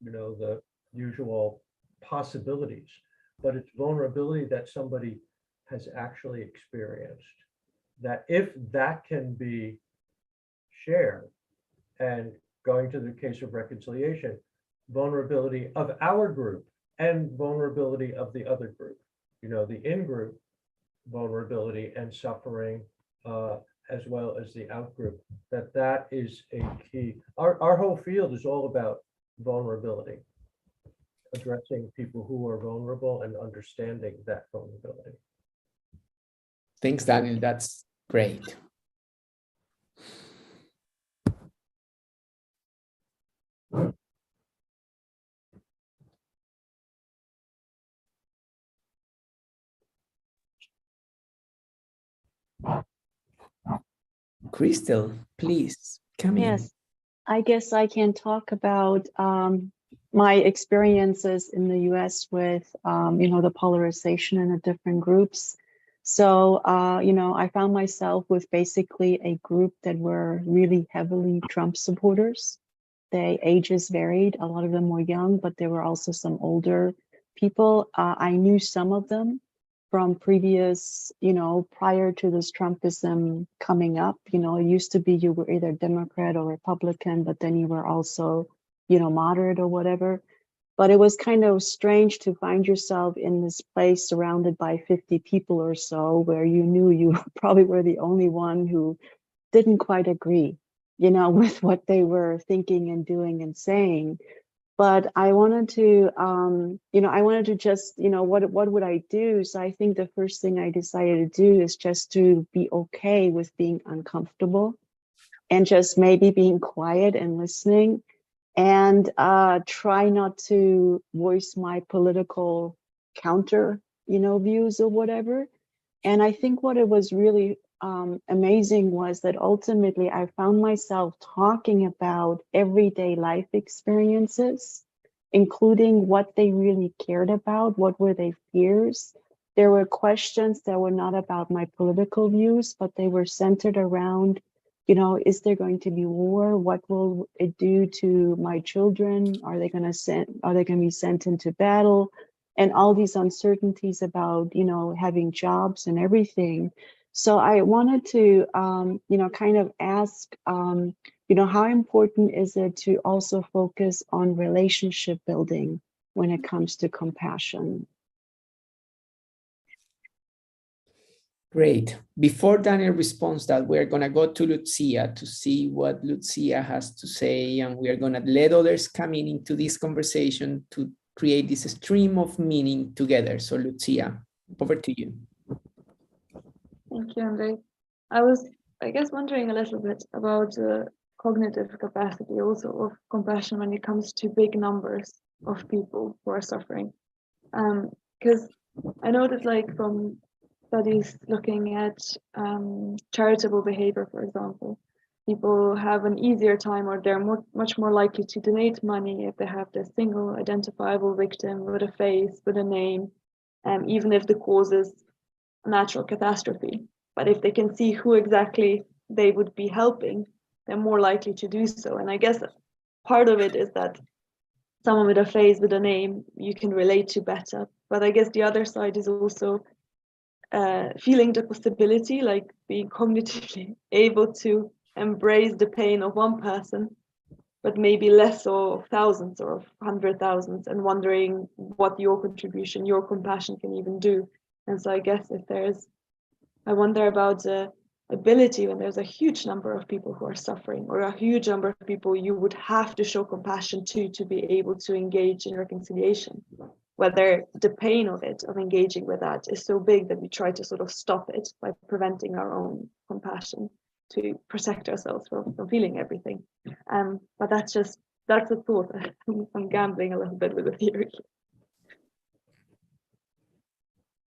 the usual possibilities, but it's vulnerability that somebody has actually experienced. That if that can be shared, and going to the case of reconciliation, vulnerability of our group and vulnerability of the other group, the in-group vulnerability and suffering, as well as the out-group, that is a key. Our whole field is all about vulnerability, addressing people who are vulnerable and understanding that vulnerability. Thanks, Daniel. That's great. Crystal, please come in. Yes, I guess I can talk about my experiences in the US with, the polarization in the different groups. So, I found myself with basically a group that were really heavily Trump supporters. Their ages varied. A lot of them were young, but there were also some older people. I knew some of them from previous, prior to this Trumpism coming up. It used to be you were either Democrat or Republican, but then you were also, moderate or whatever. But it was kind of strange to find yourself in this place surrounded by 50 people or so, where you knew you probably were the only one who didn't quite agree, with what they were thinking and doing and saying. But I wanted to just, what would I do? So I think the first thing I decided to do is just to be okay with being uncomfortable and just maybe being quiet and listening, and try not to voice my political counter, views or whatever. And I think what it was really amazing was that ultimately I found myself talking about everyday life experiences, including what they really cared about, what were their fears. There were questions that were not about my political views, but they were centered around, is there going to be war? What will it do to my children? Are they going to be sent into battle? And all these uncertainties about, having jobs and everything. So I wanted to, kind of ask, how important is it to also focus on relationship building when it comes to compassion? Great. Before Daniel responds that, we're going to go to Lucia to see what Lucia has to say, and we are going to let others come into this conversation to create this stream of meaning together. So Lucia, over to you. Thank you, Andre. I was, wondering a little bit about the cognitive capacity also of compassion when it comes to big numbers of people who are suffering. Because I know that, from studies looking at charitable behavior, for example, people have an easier time, or they're much more likely to donate money if they have the single identifiable victim with a face, with a name, even if the cause is a natural catastrophe. But if they can see who exactly they would be helping, they're more likely to do so. And I guess part of it is that someone with a face, with a name, you can relate to better. But I guess the other side is also feeling the possibility, like being cognitively able to embrace the pain of one person, but maybe less of thousands or of 100,000s, and wondering what your contribution, your compassion can even do. And so I guess I wonder about the ability when there's a huge number of people who are suffering, or a huge number of people you would have to show compassion to be able to engage in reconciliation. Whether the pain of it, of engaging with that, is so big that we try to sort of stop it by preventing our own compassion to protect ourselves from feeling everything. But that's a thought. I'm gambling a little bit with the theory.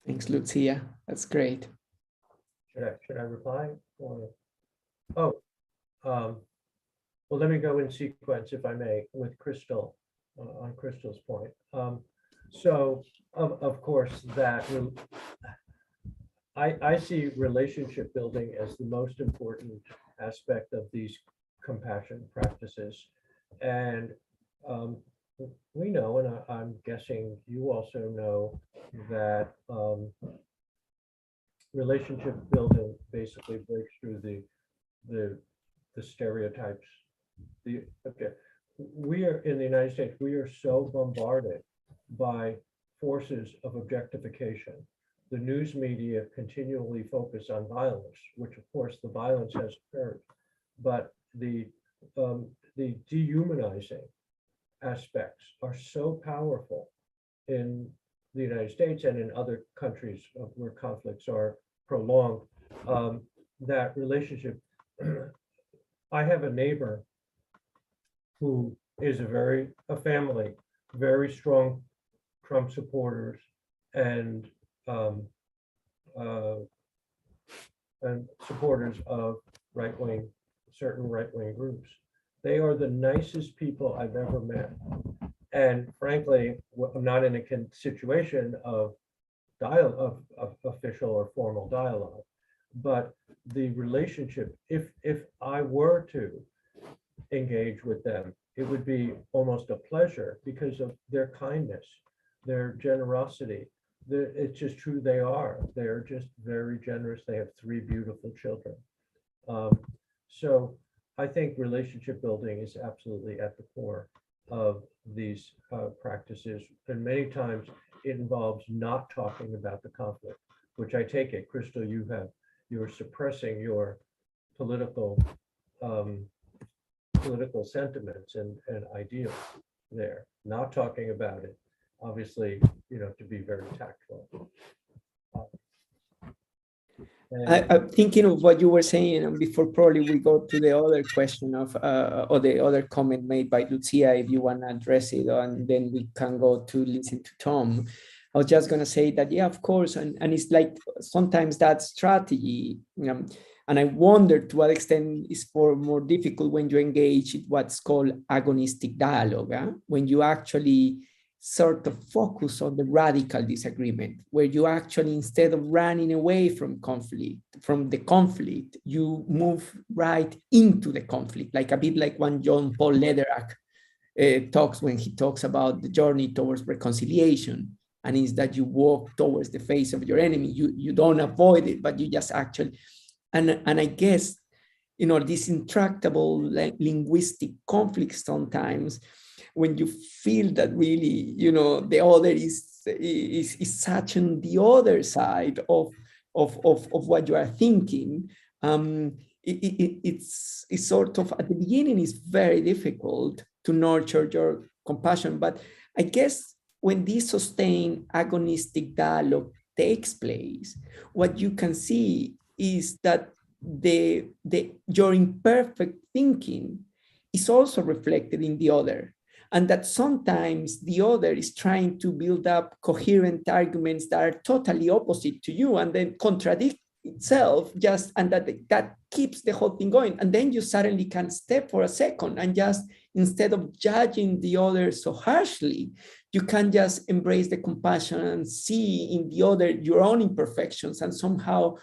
Thanks, Lucia. That's great. Should I reply? Well, let me go in sequence, if I may, with Crystal, on Crystal's point. So of course that I see relationship building as the most important aspect of these compassion practices. And we know, and I'm guessing you also know, that relationship building basically breaks through the stereotypes. We are in the United States, we are so bombarded by forces of objectification. The news media continually focus on violence, which of course the violence has occurred, but the dehumanizing aspects are so powerful in the United States and in other countries where conflicts are prolonged, that relationship. I have a neighbor who is a family, very strong Trump supporters and supporters of certain right-wing groups. They are the nicest people I've ever met. And frankly, I'm not in a situation of official or formal dialogue, but the relationship, if I were to engage with them, it would be almost a pleasure because of their kindness, their generosity. It's just who they are. They're just very generous. They have 3 beautiful children. So I think relationship building is absolutely at the core of these practices. And many times it involves not talking about the conflict, which I take it, Crystal, you're suppressing your political sentiments and ideals there, not talking about it, obviously, to be very tactful. I'm thinking of what you were saying, and before probably we go to the other question of, or the other comment made by Lucia, if you want to address it, and then we can go to listen to Tom. I was just going to say that, yeah, of course, and it's like sometimes that strategy, and I wonder to what extent is more difficult when you engage in what's called agonistic dialogue, when you actually sort of focus on the radical disagreement, where you actually, instead of running away from the conflict, you move right into the conflict, like a bit like when John Paul Lederach talks when he talks about the journey towards reconciliation, and is that you walk towards the face of your enemy. You don't avoid it, but you just actually, and I guess, this intractable linguistic conflict sometimes, when you feel that really, the other is such on the other side of what you are thinking, it's sort of, at the beginning, it's very difficult to nurture your compassion. But I guess when this sustained agonistic dialogue takes place, what you can see is that your imperfect thinking is also reflected in the other. And that sometimes the other is trying to build up coherent arguments that are totally opposite to you and then contradict itself, just, and that keeps the whole thing going. And then you suddenly can step for a second and just, instead of judging the other so harshly, you can just embrace the compassion and see in the other your own imperfections, and somehow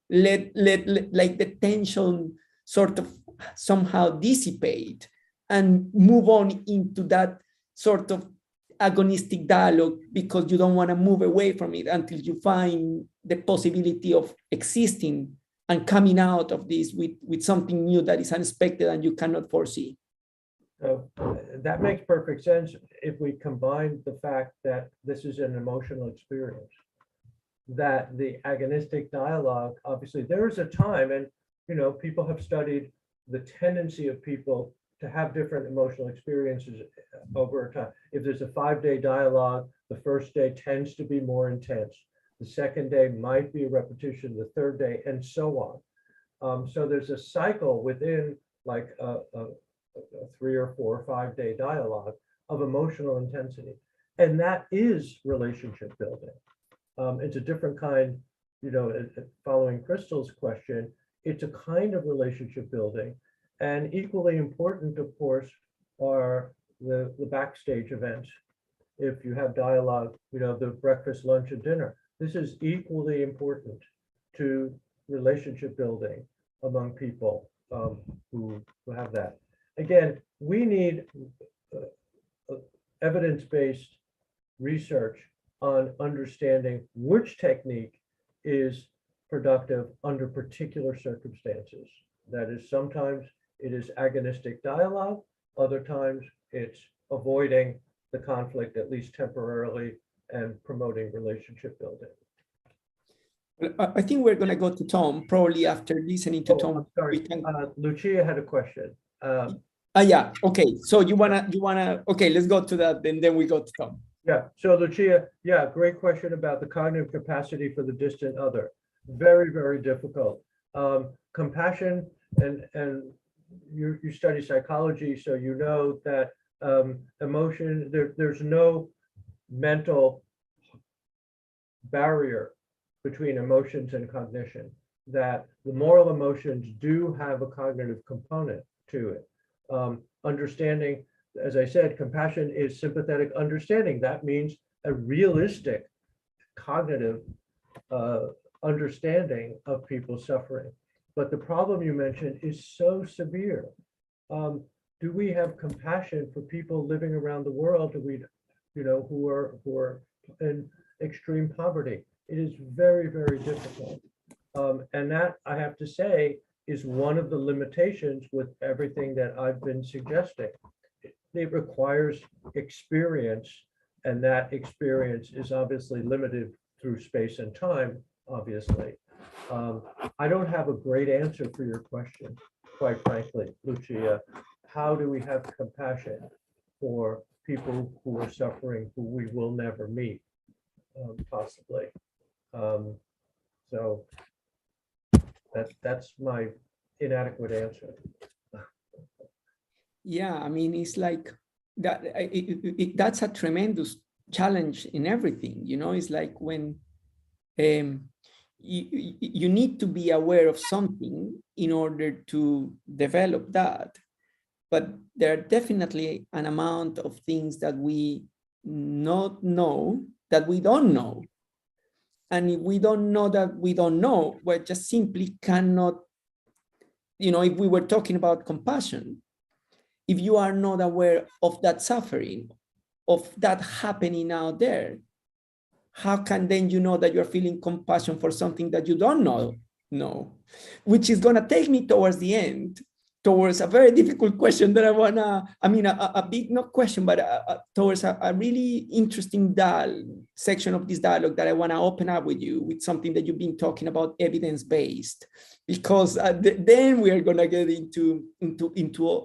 let like the tension sort of somehow dissipate and move on into that sort of agonistic dialogue, because you don't want to move away from it until you find the possibility of existing and coming out of this with something new that is unexpected and you cannot foresee. So that makes perfect sense if we combine the fact that this is an emotional experience, that the agonistic dialogue, obviously there is a time, and people have studied the tendency of people to have different emotional experiences over time. If there's a 5-day dialogue, the first day tends to be more intense. The second day might be a repetition, the third day, and so on. So there's a cycle within like a 3 or 4 or 5 day dialogue of emotional intensity. And that is relationship building. It's a different kind, following Crystal's question, it's a kind of relationship building. And equally important, of course, are the backstage events. If you have dialogue, the breakfast, lunch, and dinner, this is equally important to relationship building among people who have that. Again, we need evidence-based research on understanding which technique is productive under particular circumstances. That is, sometimes it is agonistic dialogue, other times it's avoiding the conflict, at least temporarily, and promoting relationship building. I think we're going to go to Tom, probably after listening to Tom. I'm sorry, Lucia had a question. Yeah, okay, so you wanna, okay, let's go to that, and then we go to Tom. Yeah, so Lucia, yeah, great question about the cognitive capacity for the distant other. Very, very difficult. Compassion, and you study psychology, so you know that emotion, there's no mental barrier between emotions and cognition, that the moral emotions do have a cognitive component to it. Understanding, as I said, compassion is sympathetic understanding. That means a realistic cognitive understanding of people's suffering. But the problem you mentioned is so severe. Do we have compassion for people living around the world who are in extreme poverty? It is very, very difficult. And that, I have to say, is one of the limitations with everything that I've been suggesting. It requires experience, and that experience is obviously limited through space and time, obviously. I don't have a great answer for your question, quite frankly, Lucia. How do we have compassion for people who are suffering, who we will never meet, possibly? So that's my inadequate answer. Yeah, I mean, it's like that. That's a tremendous challenge in everything. It's like when you need to be aware of something in order to develop that. But there are definitely an amount of things that we not know that we don't know. And if we don't know that we don't know, we just simply cannot, if we were talking about compassion, if you are not aware of that suffering, of that happening out there, how can then you know that you're feeling compassion for something that you don't know? Which is going to take me towards the end, towards a very difficult question that I want to, a big, not question, but towards a really interesting section of this dialogue that I want to open up with you with something that you've been talking about, evidence-based, because then we are going to get into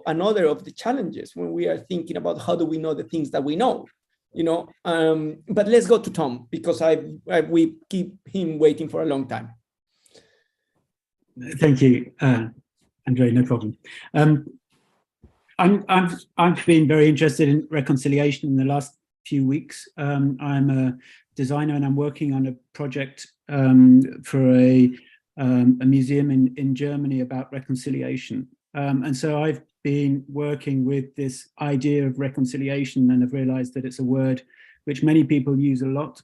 another of the challenges when we are thinking about how do we know the things that we know, but let's go to Tom, because we keep him waiting for a long time. Thank you, Andre, no problem. I've been very interested in reconciliation in the last few weeks. I'm a designer and I'm working on a project for a a museum in Germany about reconciliation. And so I've been working with this idea of reconciliation, and have realized that it's a word which many people use a lot.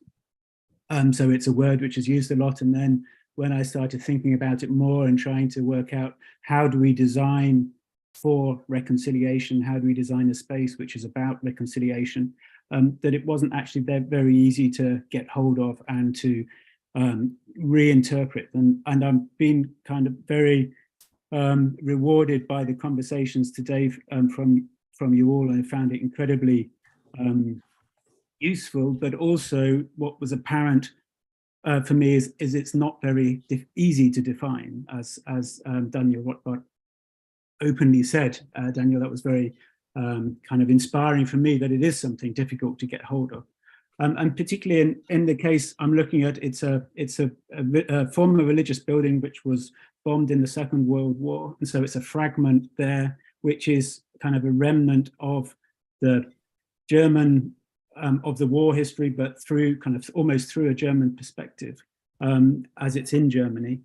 So it's a word which is used a lot. And then when I started thinking about it more and trying to work out how do we design for reconciliation, how do we design a space which is about reconciliation, that it wasn't actually very easy to get hold of and to reinterpret. And I've been kind of very rewarded by the conversations today from you all. I found it incredibly useful, but also what was apparent for me is it's not very easy to define, as Daniel Rothbard openly said. Daniel, that was very kind of inspiring for me, that it is something difficult to get hold of. And particularly in the case I'm looking at, it's a former religious building which was bombed in the Second World War. And so it's a fragment there, which is kind of a remnant of the German, of the war history, but through kind of almost through a German perspective, as it's in Germany.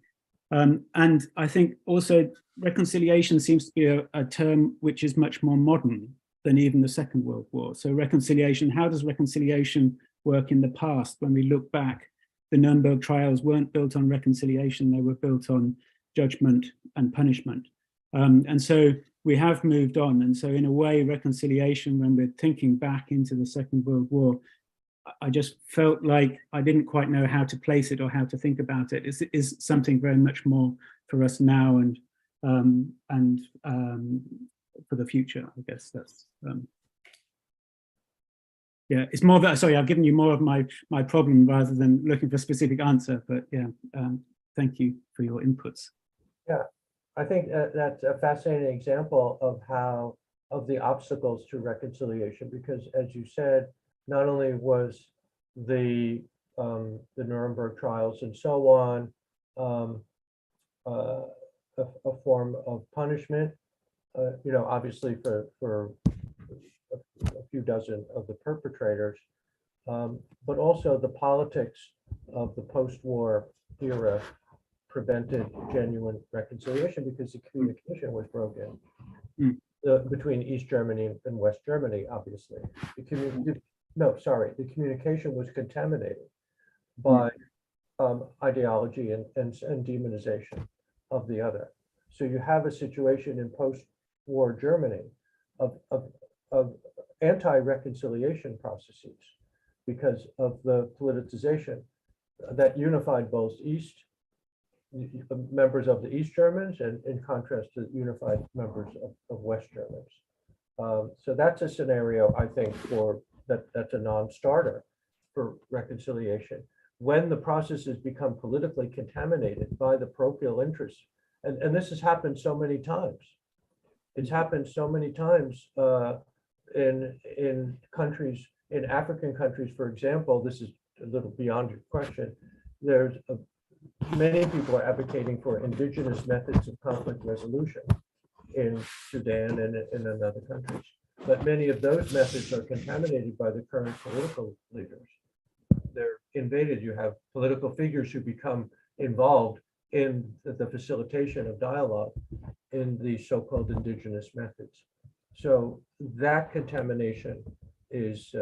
And I think also reconciliation seems to be a term which is much more modern than even the Second World War. So reconciliation, how does reconciliation work in the past? When we look back, the Nuremberg trials weren't built on reconciliation, they were built on judgment and punishment. And so we have moved on. And so in a way, reconciliation, when we're thinking back into the Second World War, I just felt like I didn't quite know how to place it or how to think about it. It is something very much more for us now and for the future. I guess that's yeah. It's more that, sorry, I've given you more of my problem rather than looking for a specific answer. But yeah, thank you for your inputs. Yeah, I think that's a fascinating example of the obstacles to reconciliation, because as you said, not only was the Nuremberg trials and so on a form of punishment, you know, obviously for a few dozen of the perpetrators, but also the politics of the post-war era prevented genuine reconciliation because the communication was broken between East Germany and West Germany. Obviously, the communication was contaminated by ideology and demonization of the other. So you have a situation in post-war Germany of anti-reconciliation processes because of the politicization that unified both members of the East Germans and in contrast to unified members of West Germans. So that's a scenario, I think, that's a non-starter for reconciliation. When the processes become politically contaminated by the parochial interests, and this has happened so many times. It's happened so many times in countries, in African countries, for example. This is a little beyond your question. There's many people are advocating for indigenous methods of conflict resolution in Sudan and in other countries. But many of those methods are contaminated by the current political leaders. They're invaded. You have political figures who become involved in the facilitation of dialogue in the so-called indigenous methods. So that contamination is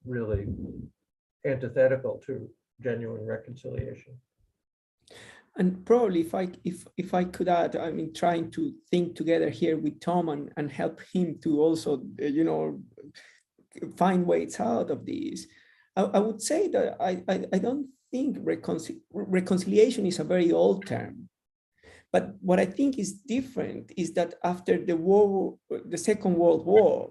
really antithetical to genuine reconciliation. And probably if I could add, I mean, trying to think together here with Tom and help him to also, you know, find ways out of this. I would say that I don't think reconciliation is a very old term. But what I think is different is that after the Second World War,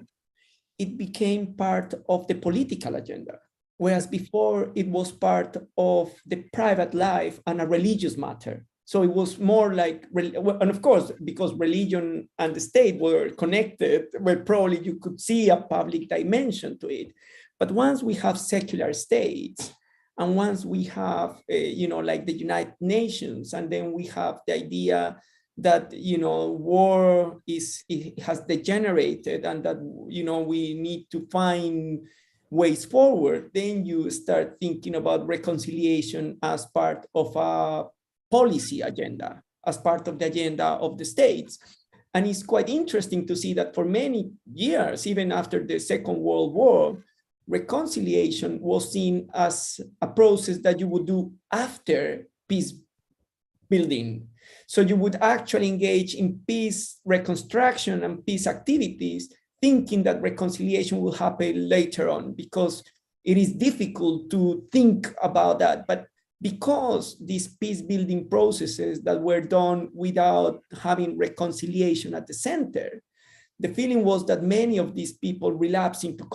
it became part of the political agenda. Whereas before it was part of the private life and a religious matter. So it was more like, and of course, because religion and the state were connected, well, probably you could see a public dimension to it. But once we have secular states, and once we have, you know, like the United Nations, and then we have the idea that, you know, war has degenerated and that, you know, we need to find ways forward, then you start thinking about reconciliation as part of a policy agenda as part of the agenda of the states. And it's quite interesting to see that for many years, even after the Second World War, reconciliation was seen as a process that you would do after peace building. So you would actually engage in peace reconstruction and peace activities, thinking that reconciliation will happen later on, because it is difficult to think about that. But because these peace building processes that were done without having reconciliation at the center, the feeling was that many of these people relapsed into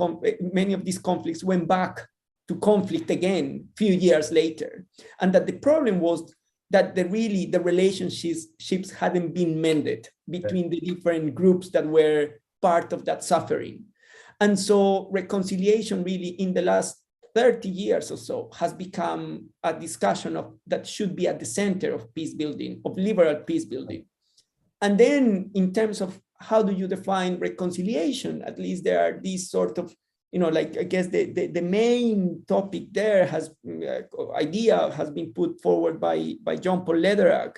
many of these conflicts went back to conflict again a few years later. And that the problem was that the relationships hadn't been mended between the different groups that were part of that suffering. And so reconciliation really in the last 30 years or so has become a discussion of that should be at the center of peace building, of liberal peace building. And then in terms of how do you define reconciliation, at least there are these sort of, like I guess the main topic there idea has been put forward by John Paul Lederach,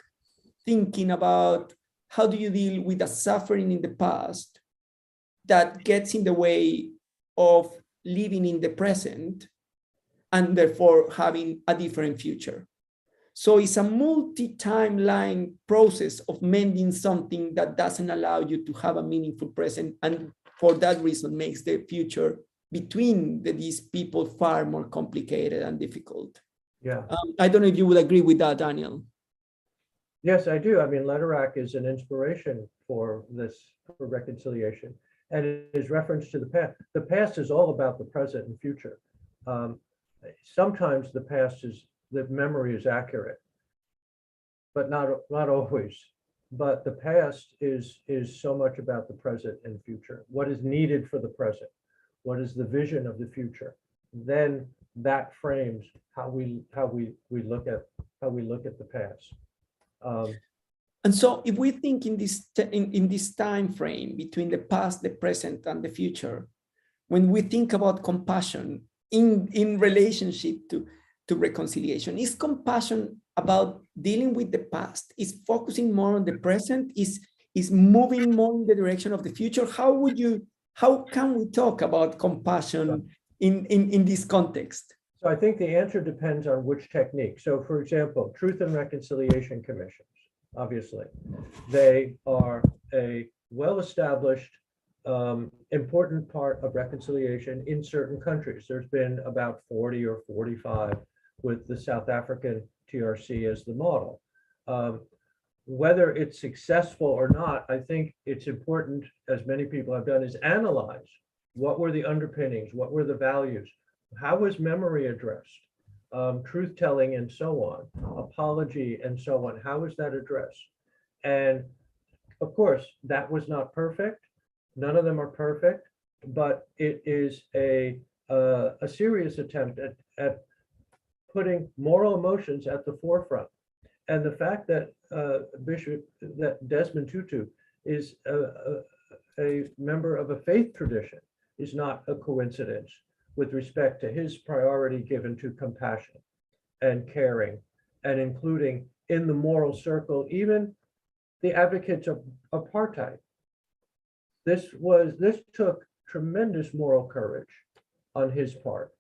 thinking about how do you deal with the suffering in the past that gets in the way of living in the present and therefore having a different future. So it's a multi-timeline process of mending something that doesn't allow you to have a meaningful present, and for that reason makes the future between these people far more complicated and difficult. Yeah. I don't know if you would agree with that, Daniel. Yes, I do. I mean, Lederach is an inspiration for this, for reconciliation, and his reference to the past. The past is all about the present and future. Sometimes the memory is accurate, but not always. But the past is so much about the present and future. What is needed for the present? What is the vision of the future? Then that frames how we look at the past. And so if we think in this time frame between the past, the present, and the future, when we think about compassion in relationship to reconciliation, is compassion about dealing with the past? Is focusing more on the present? Is moving more in the direction of the future? How can we talk about compassion in this context? So I think the answer depends on which technique. So for example, Truth and Reconciliation Commissions, obviously, they are a well-established, important part of reconciliation in certain countries. There's been about 40 or 45 with the South African TRC as the model. Whether it's successful or not, I think it's important, as many people have done, is analyze what were the underpinnings, what were the values, how was memory addressed, truth-telling and so on, apology and so on, how was that addressed? And of course, that was not perfect. None of them are perfect, but it is a serious attempt at putting moral emotions at the forefront. And the fact that Desmond Tutu is a member of a faith tradition is not a coincidence with respect to his priority given to compassion and caring, and including in the moral circle, even the advocates of apartheid. This took tremendous moral courage on his part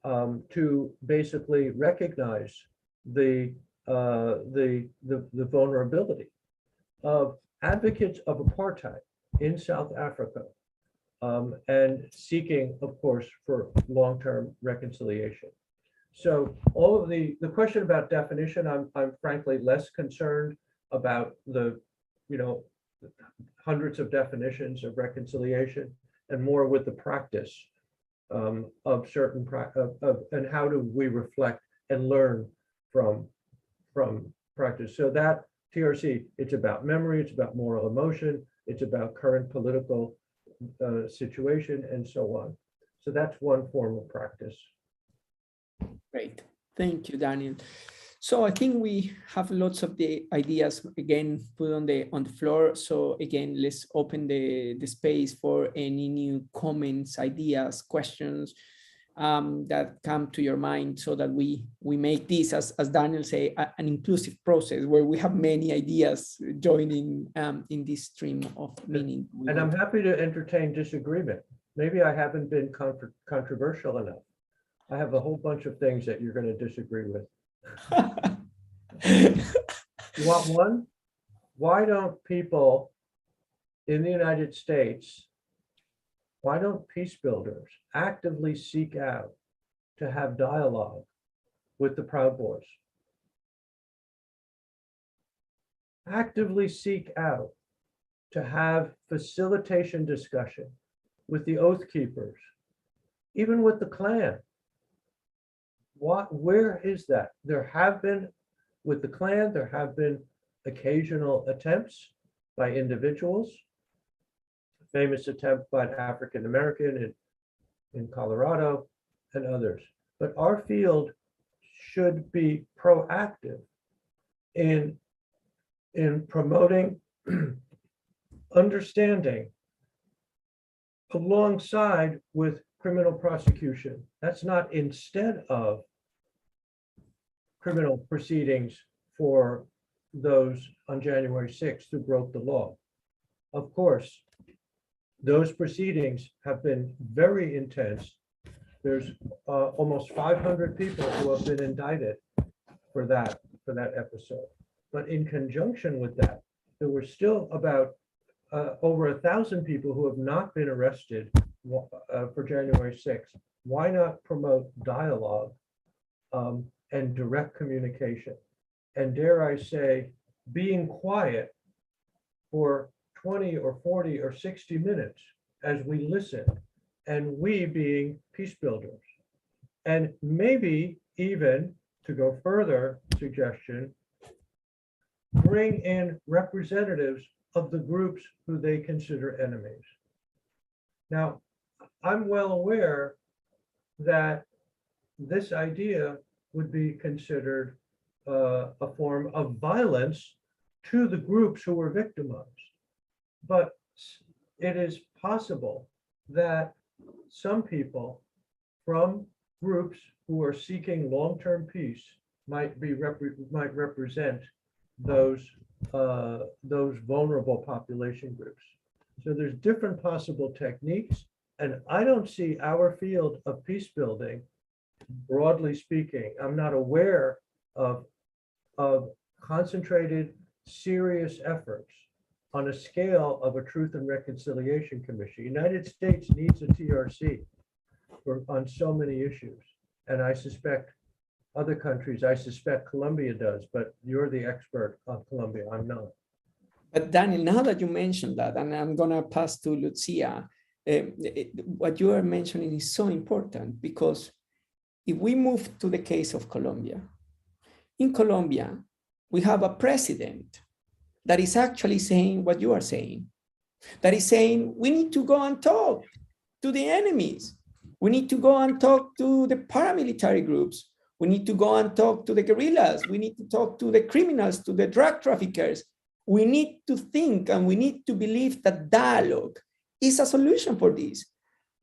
to basically recognize the vulnerability of advocates of apartheid in South Africa, and seeking, of course, for long-term reconciliation. So all of the question about definition, I'm frankly less concerned about the hundreds of definitions of reconciliation, and more with the practice of certain and how do we reflect and learn from practice. So that TRC, it's about memory, it's about moral emotion, it's about current political situation, and so on. So that's one form of practice. Great, thank you, Daniel. So I think we have lots of the ideas again put on the floor. So again, let's open the space for any new comments, ideas, questions. that come to your mind, so that we make this, as Daniel say, an inclusive process where we have many ideas joining in this stream of meaning. And I'm happy to entertain disagreement. Maybe I haven't been controversial enough. I have a whole bunch of things that you're going to disagree with. You want one? Why don't people in the United States, why don't peace builders actively seek out to have dialogue with the Proud Boys? Actively seek out to have facilitation discussion with the Oath Keepers, even with the Klan. Where is that? There have been, with the Klan, there have been occasional attempts by individuals. Famous attempt by an African American in Colorado and others. But our field should be proactive in promoting understanding alongside with criminal prosecution. That's not instead of criminal proceedings for those on January 6th who broke the law. Of course, those proceedings have been very intense. There's almost 500 people who have been indicted for that episode. But in conjunction with that, there were still about over 1,000 people who have not been arrested for January 6th. Why not promote dialogue and direct communication? And dare I say, being quiet for 20 or 40 or 60 minutes as we listen, and we being peace builders. And maybe even, to go further, suggestion, bring in representatives of the groups who they consider enemies. Now, I'm well aware that this idea would be considered a form of violence to the groups who were victimized. But it is possible that some people from groups who are seeking long-term peace might represent those vulnerable population groups. So there's different possible techniques, and I don't see our field of peace building, broadly speaking, I'm not aware of concentrated, serious efforts on a scale of a Truth and Reconciliation Commission. United States needs a TRC on so many issues. And I suspect other countries, I suspect Colombia does, but you're the expert on Colombia, I'm not. But Daniel, now that you mentioned that, and I'm gonna pass to Lucia, what you are mentioning is so important, because if we move to the case of Colombia, in Colombia, we have a president that is actually saying what you are saying, that is saying, we need to go and talk to the enemies. We need to go and talk to the paramilitary groups. We need to go and talk to the guerrillas. We need to talk to the criminals, to the drug traffickers. We need to think and we need to believe that dialogue is a solution for this.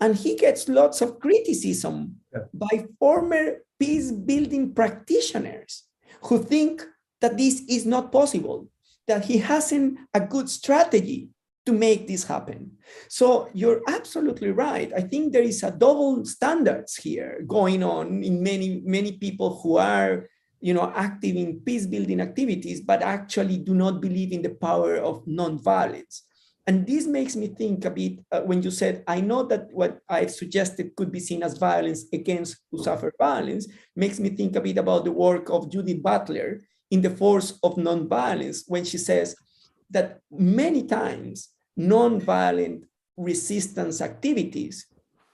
And he gets lots of criticism by former peace building practitioners who think that this is not possible, that he hasn't a good strategy to make this happen. So you're absolutely right. I think there is a double standards here going on in many people who are, active in peace building activities, but actually do not believe in the power of nonviolence. And this makes me think a bit when you said, I know that what I've suggested could be seen as violence against who suffer violence, makes me think a bit about the work of Judith Butler in The Force of Nonviolence, when she says that many times nonviolent resistance activities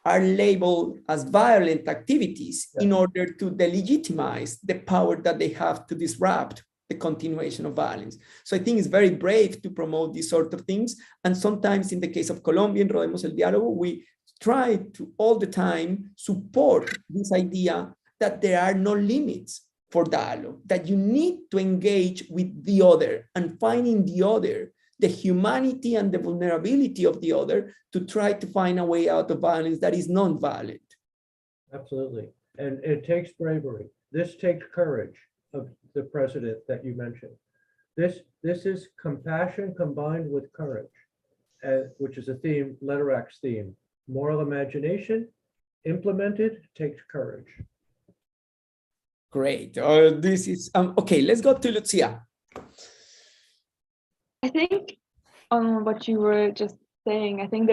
are labeled as violent activities in order to delegitimize the power that they have to disrupt the continuation of violence. So I think it's very brave to promote these sort of things. And sometimes in the case of Colombia, in Rodemos el Diálogo, we try to all the time support this idea that there are no limits for dialogue, that you need to engage with the other and finding the other, the humanity and the vulnerability of the other, to try to find a way out of violence that is non-violent. Absolutely. And it takes bravery. This takes courage of the president that you mentioned. This is compassion combined with courage, which is a theme, Lederach's theme. Moral imagination, implemented, takes courage. Great. This is okay. Let's go to Lucia. I think on what you were just saying, I think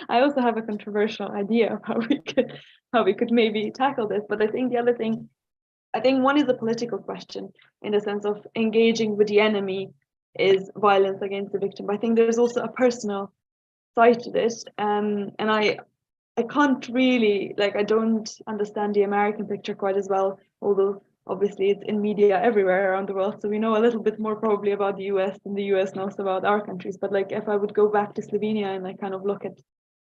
I also have a controversial idea of how we could maybe tackle this. But I think the other thing, I think one is a political question in the sense of engaging with the enemy is violence against the victim. But I think there's also a personal side to this. And I can't really, like, I don't understand the American picture quite as well, although obviously it's in media everywhere around the world. So we know a little bit more probably about the US than the US knows about our countries. But like, if I would go back to Slovenia and like kind of look at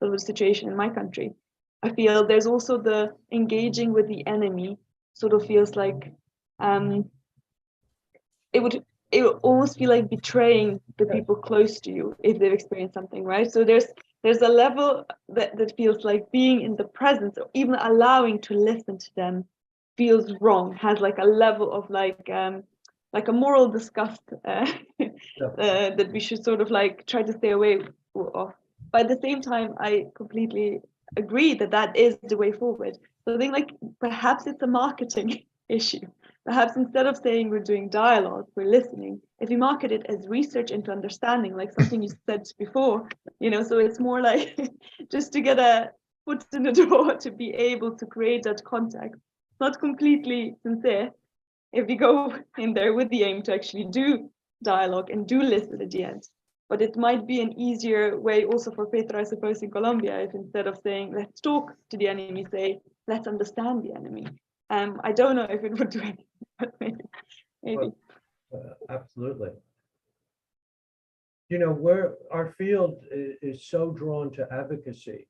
the situation in my country, I feel there's also the engaging with the enemy sort of feels like it would almost feel like betraying the people close to you if they've experienced something, right? So there's a level that feels like being in the presence or even allowing to listen to them feels wrong, has like a level of like a moral disgust that we should sort of like try to stay away of. But at the same time, I completely agree that is the way forward. So I think like perhaps it's a marketing issue. Perhaps instead of saying we're doing dialogue, we're listening. If you market it as research into understanding, like something you said before, so it's more like just to get a foot in the door to be able to create that contact. Not completely sincere. If you go in there with the aim to actually do dialogue and do listen at the end. But it might be an easier way also for Petra, I suppose, in Colombia, if instead of saying, let's talk to the enemy, say, let's understand the enemy. I don't know if it would do anything, but maybe. Well, absolutely. Where our field is so drawn to advocacy.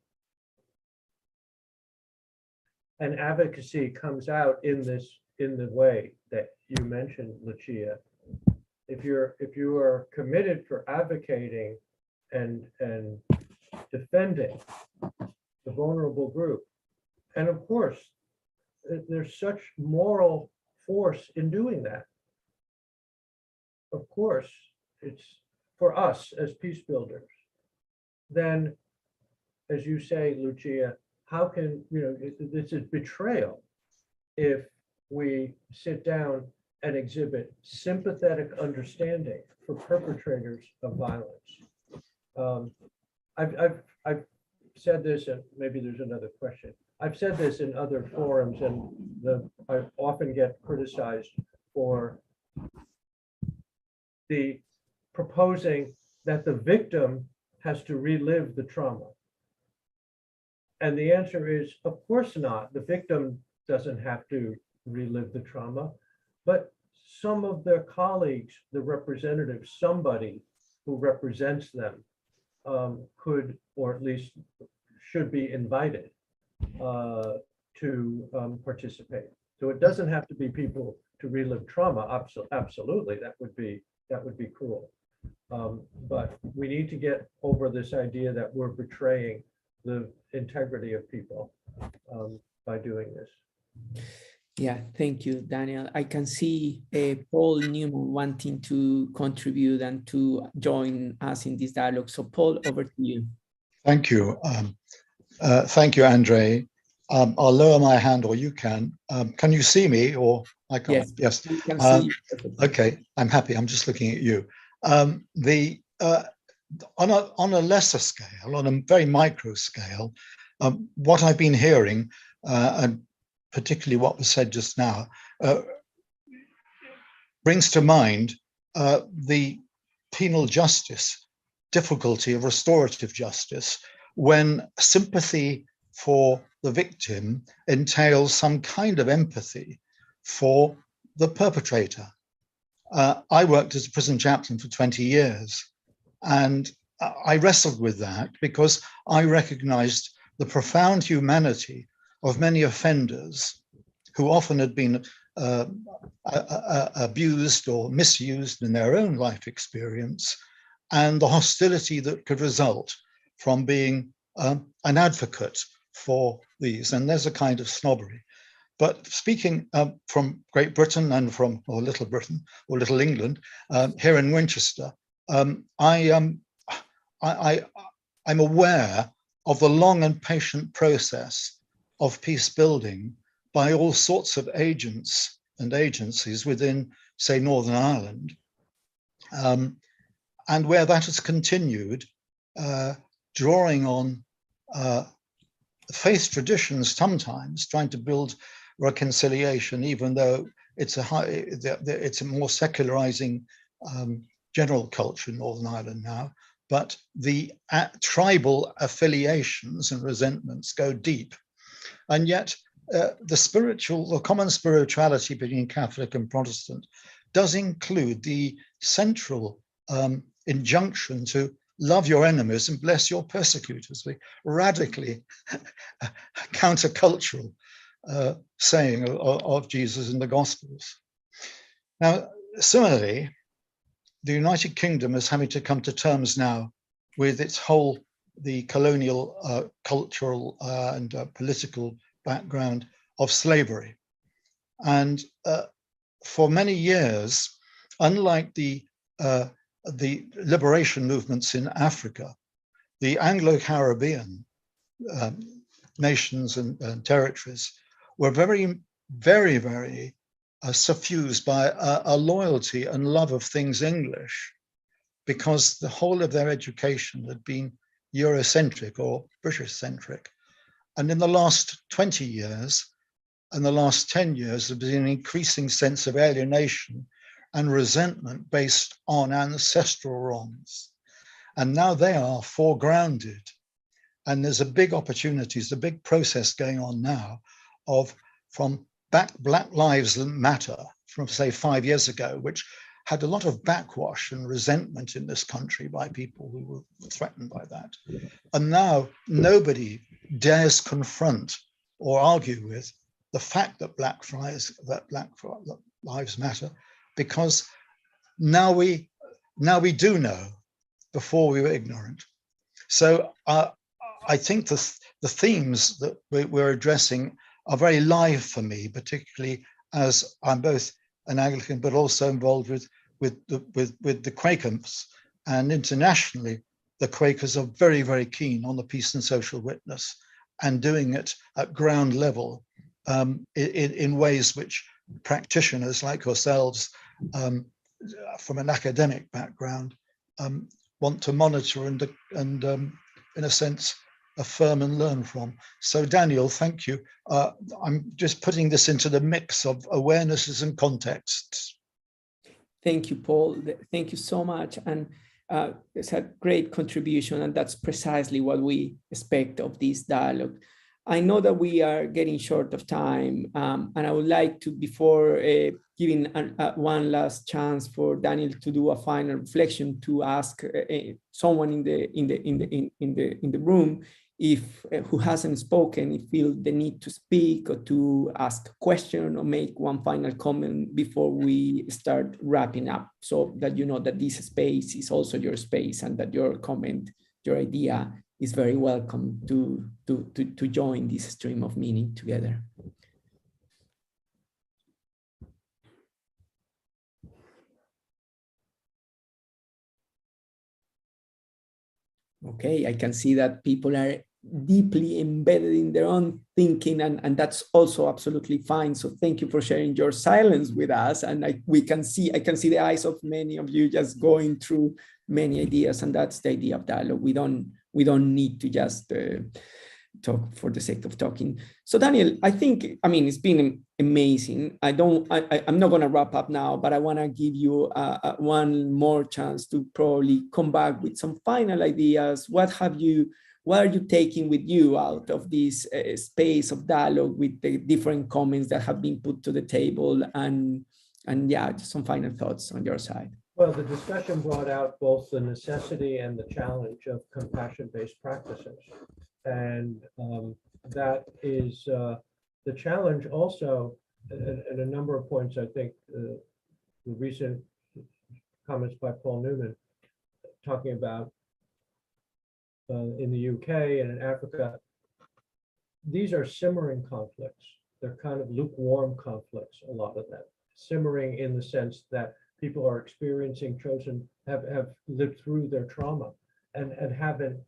And advocacy comes out in the way that you mentioned, Lucia. If you are committed for advocating and defending the vulnerable group, and of course, there's such moral force in doing that. Of course, it's for us as peace builders. Then, as you say, Lucia, how can, this is betrayal if we sit down and exhibit sympathetic understanding for perpetrators of violence. I've said this, and maybe there's another question. I've said this in other forums, and I often get criticized for the proposing that the victim has to relive the trauma. And the answer is, of course not. The victim doesn't have to relive the trauma, but some of their colleagues, the representatives, somebody who represents them could, or at least should be invited to participate. So it doesn't have to be people to relive trauma. Absolutely, that would be cruel. But we need to get over this idea that we're betraying the integrity of people by doing this. Yeah, thank you, Daniel. I can see Paul Newman wanting to contribute and to join us in this dialogue. So Paul, over to you. Thank you. Thank you, Andre. I'll lower my hand, or you can. Can you see me, or I can't? Yes. Yes. Can see okay, I'm happy. I'm just looking at you. On a lesser scale, on a very micro scale, what I've been hearing, and particularly what was said just now, brings to mind the penal justice difficulty of restorative justice when sympathy for the victim entails some kind of empathy for the perpetrator. I worked as a prison chaplain for 20 years, and I wrestled with that because I recognized the profound humanity of many offenders who often had been abused or misused in their own life experience, and the hostility that could result from being an advocate for these, and there's a kind of snobbery. But speaking from Great Britain and from, or Little Britain, or Little England, here in Winchester, I'm aware of the long and patient process of peace building by all sorts of agents and agencies within, say, Northern Ireland, and where that has continued, drawing on faith traditions, sometimes trying to build reconciliation, even though it's a more secularizing general culture in Northern Ireland now. But the tribal affiliations and resentments go deep, and yet the common spirituality between Catholic and Protestant does include the central injunction to love your enemies and bless your persecutors, the radically countercultural saying of Jesus in the Gospels. Now, similarly, the United Kingdom is having to come to terms now with its the colonial, cultural and political background of slavery. And for many years, unlike the liberation movements in Africa, the Anglo-Caribbean nations and territories were very, very, very suffused by a loyalty and love of things English, because the whole of their education had been Eurocentric or British-centric. And in the last 20 years and the last 10 years, there's been an increasing sense of alienation and resentment based on ancestral wrongs. And now they are foregrounded. And there's a big opportunities, a big process going on now from Black Lives Matter from, say, 5 years ago, which had a lot of backwash and resentment in this country by people who were threatened by that. And now nobody dares confront or argue with the fact that Black Lives Matter, because now we do know, before we were ignorant. So I think the themes that we're addressing are very live for me, particularly as I'm both an Anglican, but also involved with the Quakers. And internationally, the Quakers are very, very keen on the peace and social witness and doing it at ground level in ways which practitioners like yourselves from an academic background want to monitor and in a sense, affirm and learn from. So Daniel, thank you. I'm just putting this into the mix of awarenesses and contexts. Thank you, Paul. Thank you so much. And it's a great contribution, and that's precisely what we expect of this dialogue. I know that we are getting short of time, and I would like to, before giving one last chance for Daniel to do a final reflection, to ask someone in the room if who hasn't spoken, if feel the need to speak or to ask a question or make one final comment before we start wrapping up, so that you know that this space is also your space and that your comment, your idea is very welcome to join this stream of meaning together. Okay, I can see that people are deeply embedded in their own thinking, and that's also absolutely fine. So thank you for sharing your silence with us. And I can see the eyes of many of you just going through many ideas, and that's the idea of dialogue. We don't need to just talk for the sake of talking. So Daniel, I mean, it's been amazing. I'm not going to wrap up now, but I want to give you one more chance to probably come back with some final ideas. What are you taking with you out of this space of dialogue with the different comments that have been put to the table? And yeah, just some final thoughts on your side. Well, the discussion brought out both the necessity and the challenge of compassion-based practices. And that is the challenge also, at a number of points. I think the recent comments by Paul Newman talking about in the UK and in Africa, these are simmering conflicts. They're kind of lukewarm conflicts, a lot of them. Simmering in the sense that people are experiencing have lived through their trauma and haven't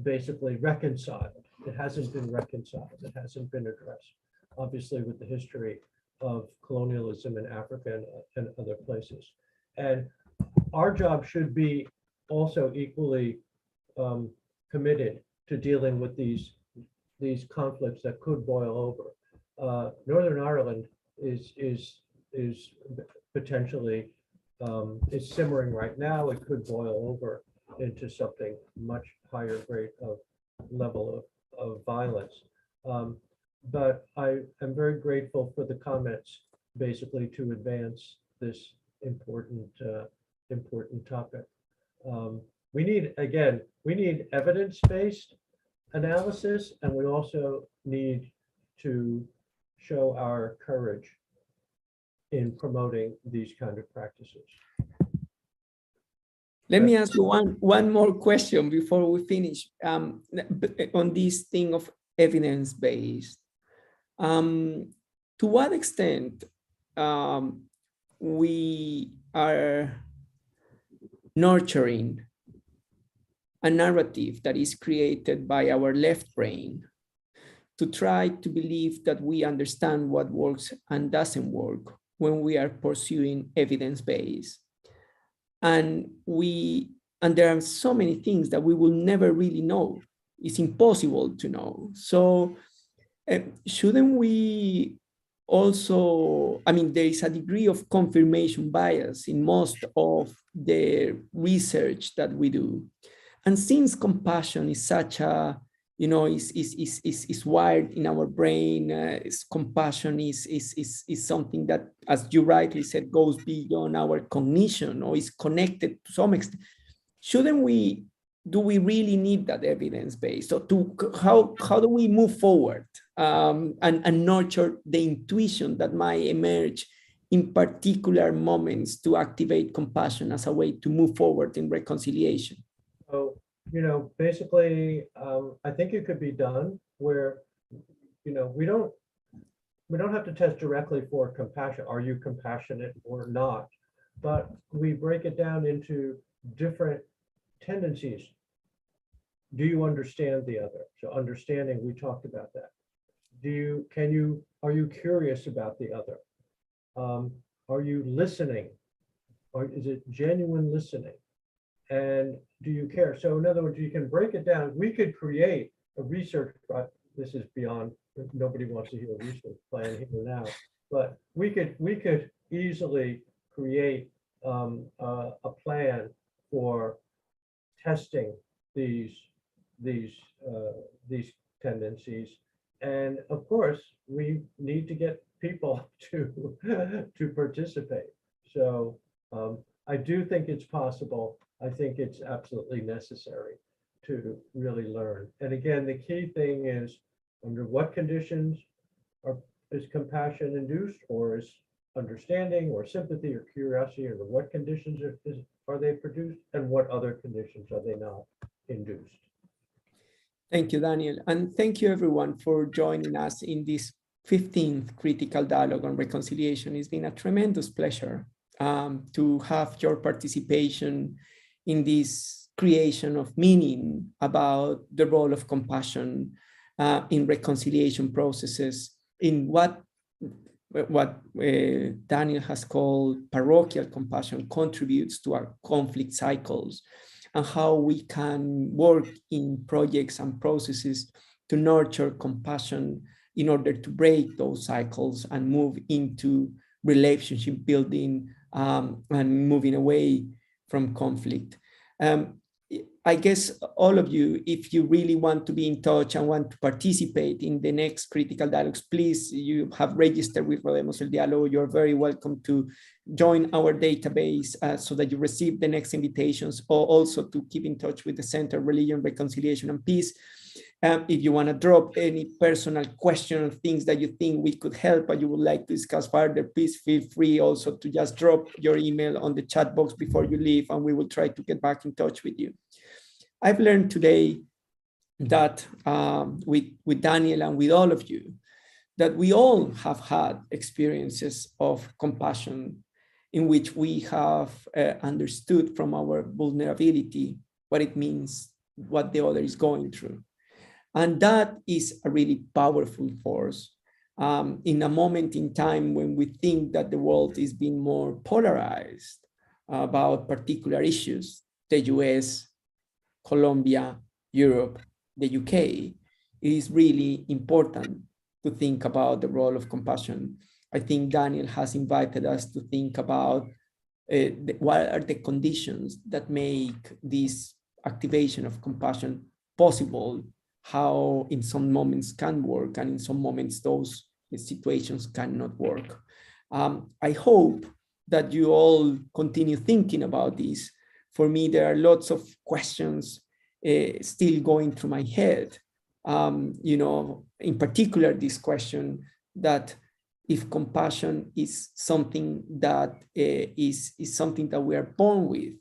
basically reconciled. It hasn't been reconciled. It hasn't been addressed. Obviously, with the history of colonialism in Africa and other places. And our job should be also equally committed to dealing with these conflicts that could boil over. Northern Ireland is potentially is simmering right now. It could boil over into something much higher rate of level of violence. But I am very grateful for the comments, basically to advance this important topic. We need evidence-based analysis, and we also need to show our courage in promoting these kind of practices. Let me ask you one more question before we finish on this thing of evidence-based. To what extent we are nurturing a narrative that is created by our left brain to try to believe that we understand what works and doesn't work when we are pursuing evidence-based. And there are so many things that we will never really know. It's impossible to know. So shouldn't we also, I mean, there is a degree of confirmation bias in most of the research that we do. And since compassion is such a, is wired in our brain, compassion is something that, as you rightly said, goes beyond our cognition or is connected to some extent. Do we really need that evidence base? So how do we move forward and nurture the intuition that might emerge in particular moments to activate compassion as a way to move forward in reconciliation? So, basically, I think it could be done where, we don't have to test directly for compassion. Are you compassionate or not? But we break it down into different tendencies. Do you understand the other? So understanding, we talked about that. Are you curious about the other? Are you listening? Or is it genuine listening? And do you care? So in other words, you can break it down. We could create a research, but this is beyond, nobody wants to hear a research plan here now, but we could easily create a plan for testing these tendencies. And of course, we need to get people to participate. So I do think it's possible. I think it's absolutely necessary to really learn. And again, the key thing is under what conditions is compassion induced, or is understanding or sympathy or curiosity, or what conditions are they produced, and what other conditions are they not induced? Thank you, Daniel. And thank you everyone for joining us in this 15th Critical Dialogue on Reconciliation. It's been a tremendous pleasure to have your participation in this creation of meaning about the role of compassion in reconciliation processes, in what Daniel has called parochial compassion contributes to our conflict cycles, and how we can work in projects and processes to nurture compassion in order to break those cycles and move into relationship building and moving away from conflict. I guess all of you, if you really want to be in touch and want to participate in the next Critical Dialogues, please, you have registered with Rodemos el Diálogo. You're very welcome to join our database so that you receive the next invitations, or also to keep in touch with the Center Religion, Reconciliation and Peace. If you want to drop any personal question or things that you think we could help or you would like to discuss further, please feel free also to just drop your email on the chat box before you leave, and we will try to get back in touch with you. I've learned today that with Daniel and with all of you, that we all have had experiences of compassion in which we have understood from our vulnerability what it means, what the other is going through. And that is a really powerful force in a moment in time when we think that the world is being more polarized about particular issues, the US, Colombia, Europe, the UK. It is really important to think about the role of compassion. I think Daniel has invited us to think about what are the conditions that make this activation of compassion possible, how in some moments can work, and in some moments those situations cannot work. I hope that you all continue thinking about this. For me, there are lots of questions still going through my head. You know, in particular, this question that if compassion is something that is something that we are born with,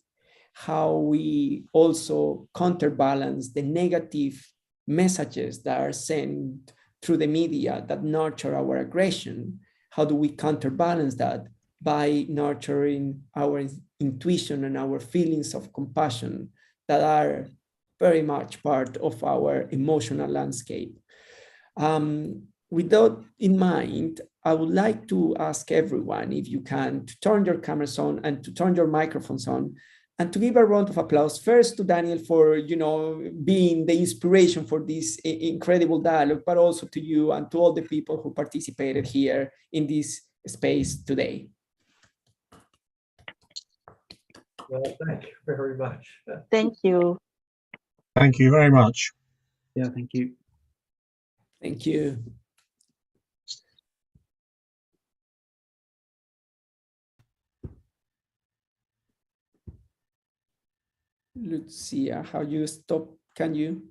how we also counterbalance the negative messages that are sent through the media that nurture our aggression. How do we counterbalance that by nurturing our intuition and our feelings of compassion that are very much part of our emotional landscape? With that in mind, I would like to ask everyone, if you can, to turn your cameras on and to turn your microphones on, and to give a round of applause first to Daniel for, you know, being the inspiration for this incredible dialogue, but also to you and to all the people who participated here in this space today. Well, thank you very much. Thank you. Thank you very much. Yeah, thank you. Thank you. Lucia, how you stop? Can you?